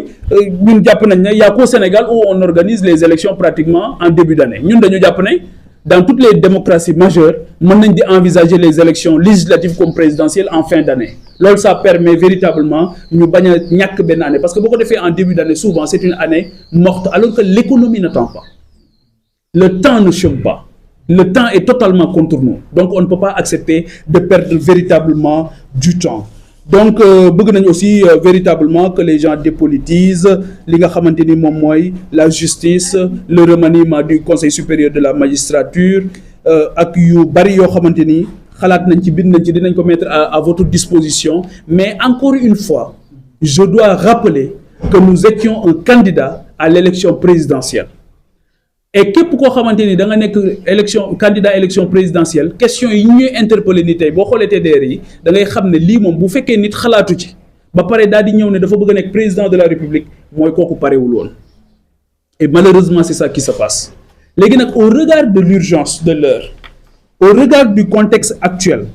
ñun jàpp nañ ne y a qu'au Sénégal où on organise les élections pratiquement en début d'année ñun dañu jàpp ne dans toutes les démocraties majeures mën nañ di envisager les élections législatives comme présidentielles en fin d'année loolu ça permet véritablement ñu bañ a ñàkk benn année parce que boo ko defee en début d'année souvent c'est une année morte alors que l'économie n'attend pas le temps ne chôme pas le temps est totalement contre nous donc on ne peut pas accepter de perdre véritablement du temps donc bëgg nañ aussi véritablement que les gens dépolitisent li nga xamante ni moom mooy la justice le remaniement du conseil supérieur de la magistrature ak yu bari yoo xamante ni xalaat nañ ci bind nañ ci dinañ ko mettre à votre disposition mais encore une fois je dois rappeler que nous étions un candidat à l'élection présidentielle et képp koo xamante ni da nga nekk candidat élection présidentielle question yi ñuy interpeller ni tey boo xoolee TDR yi da ngay xam ne lii moom bu fekkee nit xalaatu ci ba pare daal di ñëw ne dafa bëgg a nekk président de la République mooy kooku parewul woon et malheureusement c'est ça qui se passe léegi nag au regard de l'urgence de l'heure au regard du contexte actuel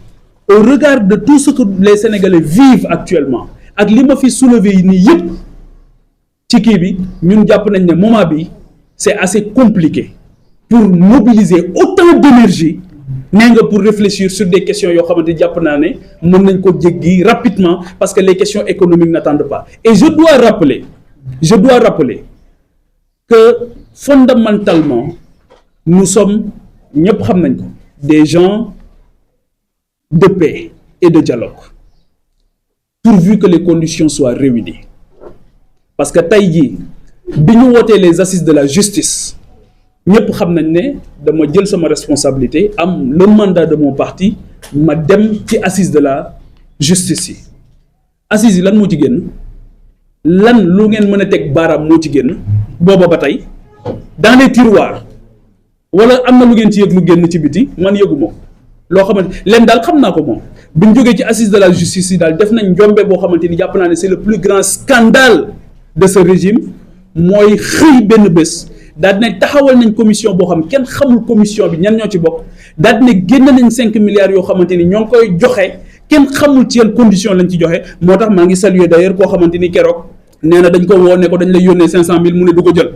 au regard de tout ce que les Sénégalais vivent actuellement ak li ma fi soulever yi nii yëpp ci kii bi ñun jàpp nañ ne moment bi c'est assez compliqué pour mobiliser autant d'énergie nee nga pour réfléchir sur des questions yoo xamante jàpp naa ne mën nañ ko jéggi rapidement parce que les questions économiques n'attendent pas et je dois rappeler que fondamentalement nous sommes ñëpp xam nañ ko des gens de paix et de dialogue pourvu que les conditions soient réunies parce que tey jii bi ñu wootee les assises de la justice ñëpp xam nañ ne dama jël sama responsabilité am le mandat de mon parti ma dem ci assises de la justice yi assises yi lan moo ci génn lan lu ngeen mën a teg baaraam moo ci génn booba ba tey dans les tiroirs wala am na lu ngeen ci yëg lu génn ci biti man yëgu ma loo xamante leen daal xam naa ko moom bi ñu jógee ci assises de la justice yi daal def nañ njombe boo xamante ni jàpp naa ne c'est le plus grand scandale de ce régime mooy xëy benn bés daal di ne taxawal nañ commission boo xam kenn xamul commission bi ñan ñoo ci bokk daal di ne génn nañ 5 milliards yoo xamante ni ñoo ngi koy joxe kenn xamul ci yan condition lañ ci joxe moo tax maa ngi saluer d'ailleurs koo xamante ni keroog nee na dañ ko woo ne ko dañ lay yónnee 500 000 mu ne du ko jël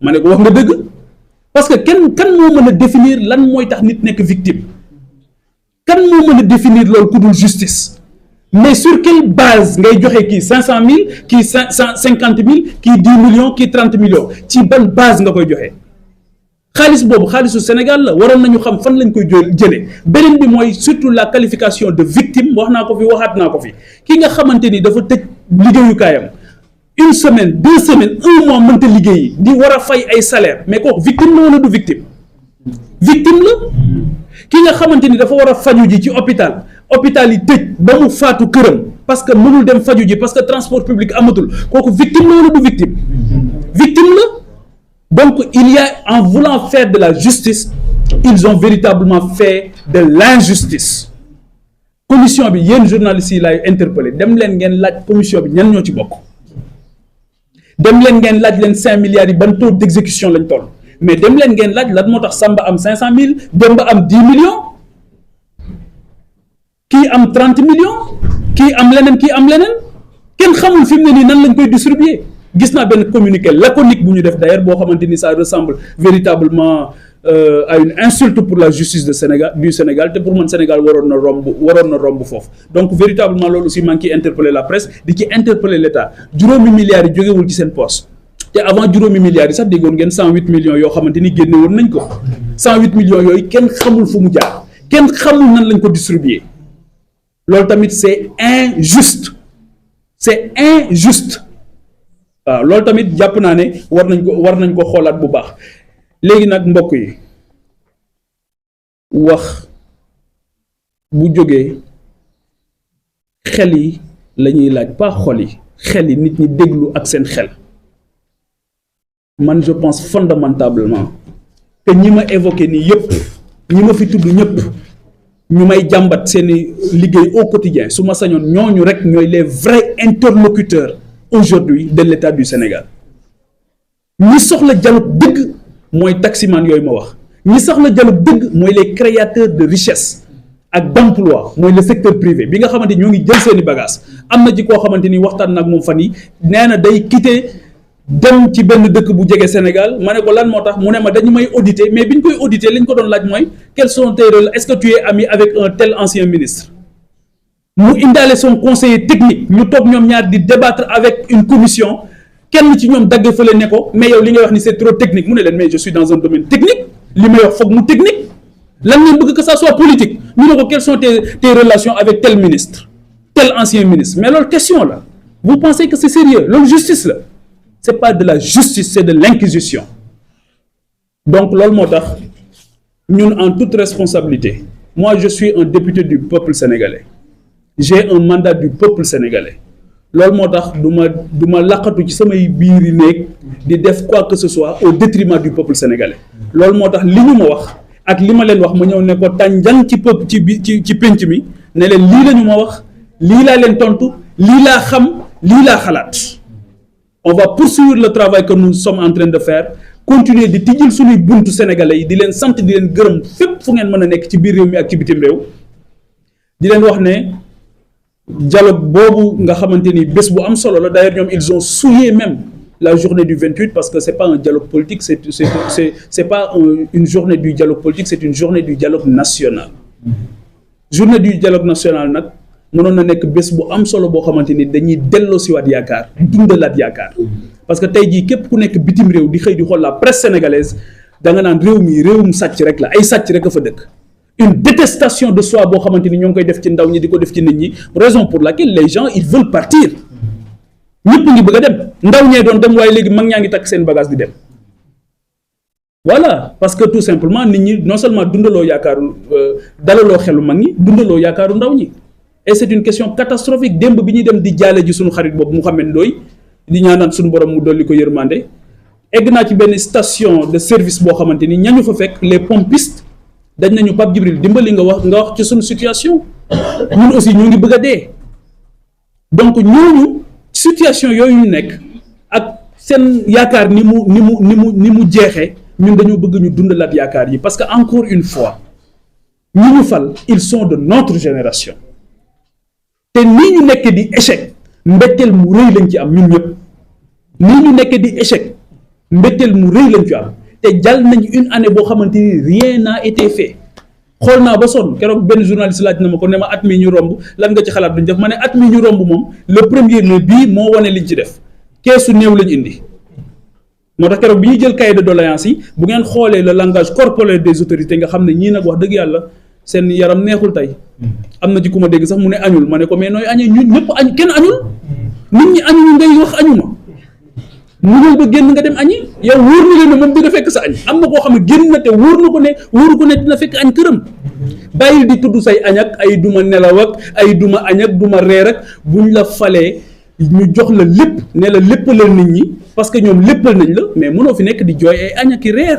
ma ne ko wax nga dëgg parce que kan moo mën a définir lan mooy tax nit nekk victime kan moo mën a définir loolu ku dul justice mais sur quelle base ngay joxe kii 500 000 kii 150 000 kii 10 millions kii 30 millions ci ban base nga koy joxe xaalis boobu xaalisu Sénégal la waroon nañu xam fan lañ koy jëlee beneen bi mooy surtout la qualification de victime wax naa ko fi waxaat naa ko fi ki nga xamante ni dafa tëj liggéeyukaayam 1 semaine 2 semaines 1 mois mënta liggéeyi di war a fay ay salaire mais kooku victime la wala du victime la ki nga xamante ni dafa war a faju ji ci hôpital yi tëj ba mu faatu këram parce que mënul dem faju ji parce que transport public amatul kooku victime la wala du victime la donc il y a en voulant faire de la justice ils ont véritablement fait de l'injustice commission bi yéen journalistes yi laay interpellé dem leen ngeen laaj commission bi ñan ñoo ci bokk dem leen ngeen laaj leen 5 milliards yi ban taux d'exécution lañ toll mais dem leen ngeen laaj lan moo tax Samba am 500 000 Demba am 10 millions kii am 30 millions kii am leneen kenn xamul fi mu ne nii nan lañ koy distribuer gis naa benn communiqué laconique bu ñu def d'ailleurs boo xamante ni ça ressemble véritablement à une insulte pour la justice du Sénégal te pour man Sénégal waroon na romb foofu donc véritablement loolu aussi maa ngi ciy interpeller la presse di ci interpeller l'État juróomi milliards yi jógewul ci seen poste te avant juróomi milliards yi sax déggoon ngeen 108 millions yoo xamante ni génne woon nañ ko 108 millions yooyu kenn xamul fu mu jaar kenn xamul nan lañ ko distribuer loolu tamit c'est injuste waaw loolu tamit jàpp naa ne war nañ ko xoolaat bu baax léegi nag mbokk yi wax bu jógee xel yi la ñuy laaj pas xol yi xel yi nit ñi déglu ak seen xel man je pense fondamentalement que ñi ma évoqué nii yëpp ñi ma fi tudd ñëpp ñu may jàmbat seeni liggéey au quotidien su ma sañoon ñooñu rek ñooy les vrais interlocuteurs aujourd'hui de l'État du Sénégal ñi soxla dialogue dëgg mooy taximan yooyu ma wax ñi soxla dialogue dëgg mooy les créateurs de richesse ak d'emploi mooy le secteur privé bi nga xamante ni ñoo ngi jël seeni bagages am na ci koo xamante ni waxtaan nag moom fan yi nee na day quitter dem ci benn dëkk bu jege Sénégal ma ne ko lan moo tax mu ne ma dañu may auditer mais bi ñu koy auditer li ñu ko doon laaj mooy quels sont tes relations, est-ce que tu es ami avec un tel ancien ministre mu indaale son conseiller technique ñu toog ñoom ñaar di débattre avec une commission kenn ci ñoom dagg fële ne ko mais yow li ngay wax ni c'est trop technique mu ne leen mais je suis dans un domaine technique li may wax foog mu technique lan ngeen bëgg que ça soit politique ñu ne ko quelles sont tes relations avec tel ministre tel ancien ministre mais loolu question la vous pensez que c'est sérieux loolu justice la c'est pas de la justice c'est de l'inquisition donc loolu moo tax ñun en toute responsabilité moi je suis un député du peuple sénégalais j'ai un mandat du peuple sénégalais loolu moo tax du ma laqatu ci samay biiri néeg di def quoi que ce soit au détriment du peuple sénégalais loolu moo tax li ñu ma wax ak li ma leen wax ma ñëw ne ko tànjang ci peuple ci pénc mi ne leen lii la ñu ma wax lii laa leen tontu lii laa xam lii laa xalaat on va poursuivre le travail que nous sommes en train de faire continuer di tijjil suñuy buntu sénégalais yi di leen sant di leen gërëm fépp fu ngeen mën a nekk ci biir réew mi ak ci bitim réew di leen wax ne dialogue boobu nga xamante ni bés bu am solo la d'ailleurs ñoom ils ont souillé même la journée du 28 parce que c'est pas un dialogue politique c'est pas une journée du dialogue politique c'est une journée du dialogue national journée du dialogue national nag mënoon na nekk bés bu am solo boo xamante ni dañuy delloosiwaat yaakaar dundalaat yaakaar parce que tey jii képp ku nekk bitim réew di xëy di xool la presse sénégalaise da nga naan réew mi réewum sàcc rek la ay sàcc rek a fa dëkk une détestation de soi boo xamante ni ñoo ngi koy def ci ndaw ñi di ko def ci nit ñi raison pour laquelle les gens ils veulent partir ñëpp ngi bëgg a dem ndaw ñee doon dem waaye léegi mag ñaa ngi takk seen bagage di dem voilà parce que tout simplement nit ñi non seulement dundaloo yaakaaru dalaloo xelu mag ñi dundaloo yaakaaru ndaw ñi et c'est une question catastrophique démb bi ñuy dem di jaale ji suñu xarit boobu Mouhamed Ndoye di ñaanaan suñu borom mu dolli ko yërmande egg naa ci benn station de service boo xamante ni ñañu fa fekk les pompistes dañ nañu Pape Djibril dimbali nga wax ci suñu situation ñun aussi ñu ngi bëgg a dee donc ñooñu situation yooyu ñu nekk ak seen yaakaar ni mu jeexee ñun dañoo bëgg ñu dundalaat yaakaar yi parce que encore une fois ñi ñu fal ils sont de notre génération te nii ñu nekk di échec mbetteel mu rëy lañ ci am ñun ñëpp nii ñu nekk di échec mbetteel mu rëy lañ ci am te jàll nañ une année boo xamante ni rien n'a été fait xool naa ba sonn keroog benn journaliste laaj na ma ko ne ma at mi ñu romb lan nga ci xalaat duñ def ma ne at mi ñu romb moom le premier ne bii moo wane liñ ci def keesu néew lañ indi moo tax keroog bi ñuy jël cahier de doléances yi bu ngeen xoolee le langage corporel des autorités nga xam ne ñii nag wax dëgg yàlla seen yaram neexul tey am na ci ku ma dégg sax mu ne añul ma ne ko mais nooy añee ñun ñëpp añ kenn añul nit ñi añuñu ngay wax añu ma munul ba génn nga dem añi yow wóor na leen ne moom dina fekk sa añ am na koo xam ne génn na te wóoru ko ne dina fekk añ këram bàyyil di tudd say añ ak ay duma nelaw ak ay duma añ ak duma reer ak buñ la falee ñu jox la lépp ne la léppalal nit ñi parce que ñoom léppal nañ la mais mënoo fi nekk di jooy ay añ ak i reer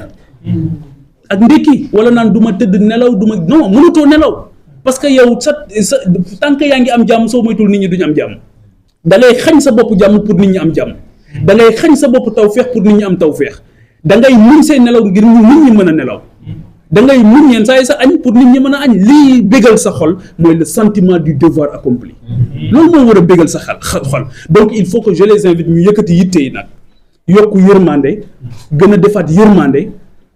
ak ndékki wala naan du ma tëdd nelaw du ma non mënutoo nelaw parce que yow sa tant que yaa ngi am jàmm soo moytul nit ñi duñu am jàmm da ngay xañ sa bopp jàmm pour nit ñi am jàmm da ngay xañ sa bopp tawféex pour nit ñi am tawféex da ngay muñ say nelaw ngir nit ñi mën a nelaw da ngay muñ yenn saa yi sa añ pour nit ñi mën a añ lii bégal sa xol mooy le sentiment du devoir accompli loolu moo war a bégal sa xol donc il faut que je les invite ñu yëkkati yitte yi nag yokku yërmande gën a defaat yërmande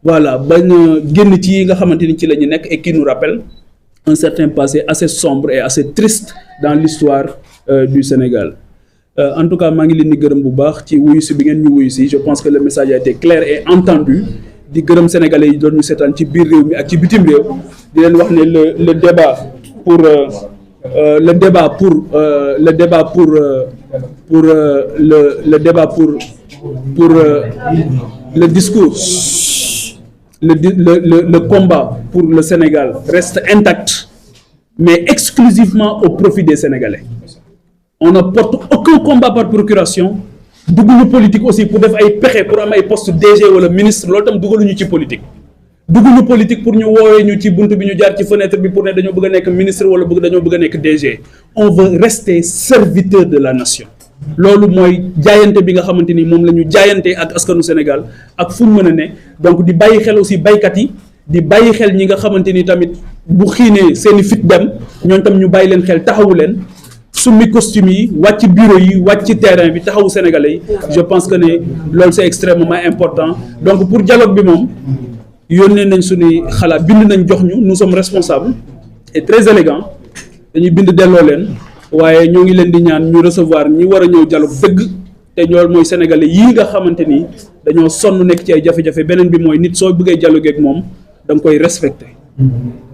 voilà bañ génn ci yi nga xamante ni ci la ñu nekk et qui nous rappelle un certain passé assez sombre et assez triste dans l'histoire du Sénégal en tout cas maa ngi leen di gërëm bu baax ci wuyu si bi ngeen ñu wuyu si je pense que le message a été clair et entendu di gërëm sénégalais yi doon ñu seetaan ci biir réew mi ak ci bitim réew di leen wax ne le débat pour le débat pour le discours le combat pour le Sénégal reste intact, mais exclusivement au profit des Sénégalais. On ne porte aucun combat par procuration. Dugguñu politique aussi pour def ay pexe pour am ay poste DG wala ministre loolu tam dugaluñu ci politique. Dugguñu politique pour ñu woowee ñu ci buntu bi ñu jaar ci fenêtre bi pour ne dañoo bëgg a nekk ministre wala dañoo bëgg a nekk DG. On veut rester serviteur de la nation. Loolu mooy jaayante bi nga xamante ni moom la ñu jaayante ak askanu Sénégal ak fu ñu mën a ne donc di bàyyi xel aussi baykat yi di bàyyi xel ñi nga xamante ni tamit bu xiinee seeni fit dem ñoom tam ñu bàyyi leen xel taxawu leen summi costume yi wàcc bureau yi wàcc terrain bi taxawu sénégalais yi je pense que ne loolu c'est extrêmement important donc pour dialogue bi moom yónnee nañ suñuy xalaat bind nañ jox ñu nous sommes responsables et très élégants dañuy bind delloo leen waaye ñoo ngi leen di ñaan ñu recevoir ñi war a ñëw dialogue dëgg te ñool mooy sénégalais yii nga xamante ni dañoo sonn nekk ci ay jafe-jafe beneen bi mooy nit soo bëggee dialoguer ak moom da nga koy respecter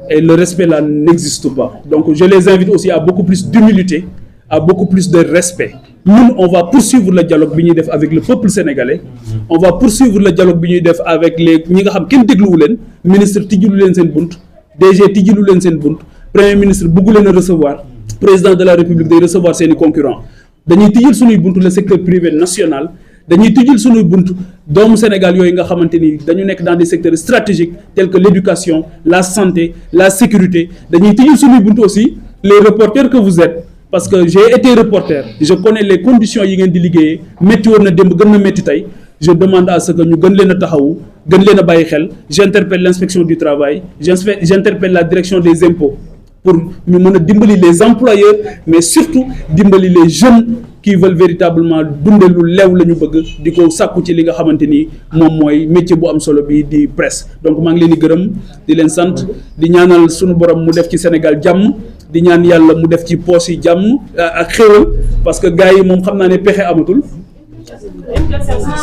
et le respect là n'existe pas donc je les invite aussi à beaucoup plus d'humilité à beaucoup plus de respect ñun on va poursuivre le dialogue bi ñuy def avec le peuple sénégalais on va poursuivre le dialogue bi ñuy def avec les ñi nga xam kenn dégluwu leen ministre tijjilu leen seen bunt DG tijjilu leen seen bunt premier ministre bëggu leen a recevoir président de la république day recevoir seeni concurrents dañuy tijjil suñuy buntu le secteur privé national dañuy tijjil suñuy buntu doomu Sénégal yooyu nga xamante ni dañu nekk dans des secteurs stratégiques tels que l'éducation la santé la sécurité dañuy tijjil suñuy buntu aussi les reporters que vous êtes parce que j'ai été reporter je connais les conditions yi ngeen di liggéeyee métti woon na démb gën na métti tey je demande à ce que ñu gën leen a taxawu gën leen a bàyyi xel j'interpelle l'inspection du travail j'interpelle la direction des impôts pour ñu mën a dimbali les employeurs mais surtout dimbali les jeunes qui veulent véritablement dunde lu lew la ñu bëgg di ko sàkku ci li nga xamante ni moom mooy métier bu am solo bi di presse donc maa ngi leen di gërëm di leen sant di ñaanal sunu borom mu def ci Sénégal jàmm di ñaan yàlla mu def ci poos yi jàmm ak xéwal parce que gars yi moom xam naa ne pexe amatul.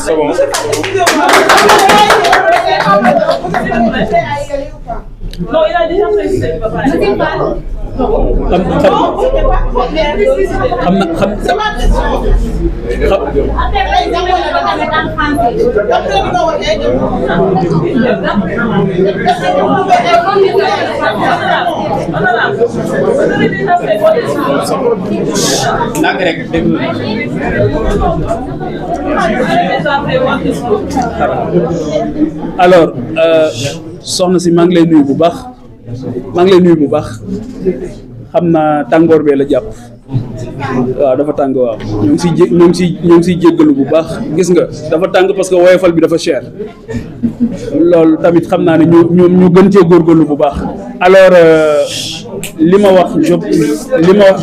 C'est bon. Non, il a déjà précisé qu'il ne va pas aller. Alors, soxna si maa ngi lay nuyu bu baax xam naa tàngoor bee la jàpp waaw dafa tàng waaw ñoo ngi siy jéggalu bu baax gis nga dafa tàng parce que woyofal bi dafa cher loolu tamit xam naa ne ñu gën cee góorgóorlu bu baax alors li ma wax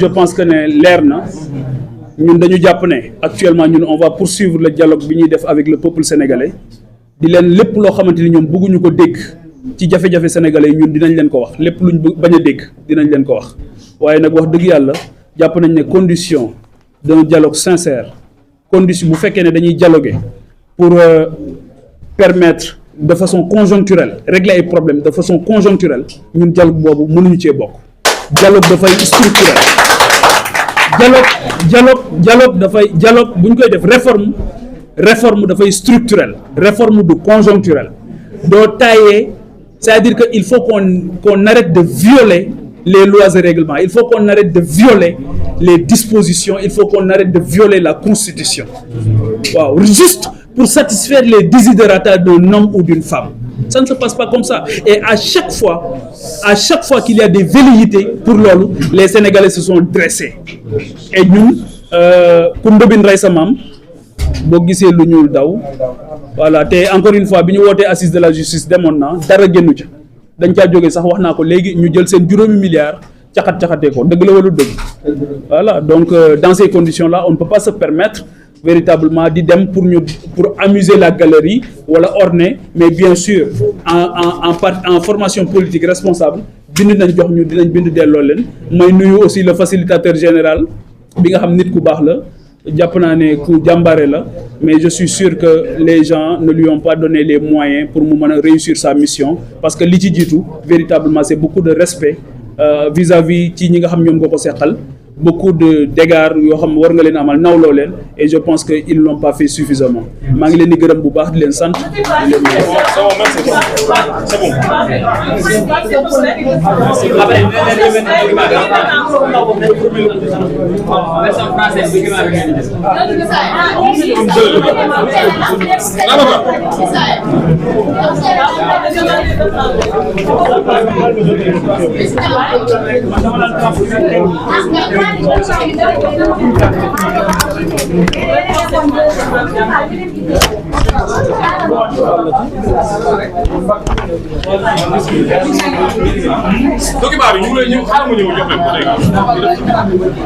je pense que ne leer na ñun dañu jàpp ne actuellement ñun on va poursuivre le dialogue bi ñuy def avec le peuple sénégalais di leen lépp loo xamante ni ñoom bëgguñu ko dégg ci jafe-jafe sénégalais yi ñun dinañ leen ko wax lépp luñ bañ a dégg dinañ leen ko wax waaye nag wax dëgg yàlla jàpp nañ ne condition d'un dialogue sincère condition bu fekkee ne dañuy dialoguer pour permettre de façon conjoncturelle régler ay problèmes de façon conjoncturelle ñun dialogue boobu mënuñu cee bokk dialogue dafay structurel dialogue bu ñu koy def réforme dafay structurel réforme du conjoncturel doo tailler c'est-à-dire que il faut qu'on arrête de violer les lois et règlements il faut qu'on arrête de violer les dispositions il faut qu'on arrête de violer la constitution waaw juste pour satisfaire les desiderata d'un homme ou d'une femme ça ne se passe pas comme ça et à chaque fois qu'il y a des velléités pour loolu les Sénégalais se sont dressés et ñun ku ndobin rey sa maam boo gisee lu ñuul daw voilà te encore une fois bi ñu wootee assise de la justice demoon na dara génnu ca dañ caa jógee sax wax naa ko léegi ñu jël seen juróomi milliards caxatee ko dëgg la wala dëgg voilà donc dans ces conditions là on ne peut pas se permettre véritablement di dem pour amuser la galerie wala orner mais bien sûr en formation politique responsable bind nañ jox ñu dinañ bind delloo leen may nuyu aussi le facilitateur général bi nga xam nit ku baax la jàpp naa ne ku jàmbaare la mais je suis sûr que les gens ne lui ont pas donné les moyens pour mu mën a réussir sa mission parce que li ci jiitu véritablement c'est beaucoup de respect vis-à-vis ci ñi nga xam ñoom nga ko seqal beaucoup d'égards yoo xam war nga leen amal nawloo leen et je pense que ils l'ont pas fait suffisamment maa ngi leen di gërëm bu baax di leen sant di leen document bi ñu ngi lay ñëw xaaral ma ñëw jox leen ko léegi.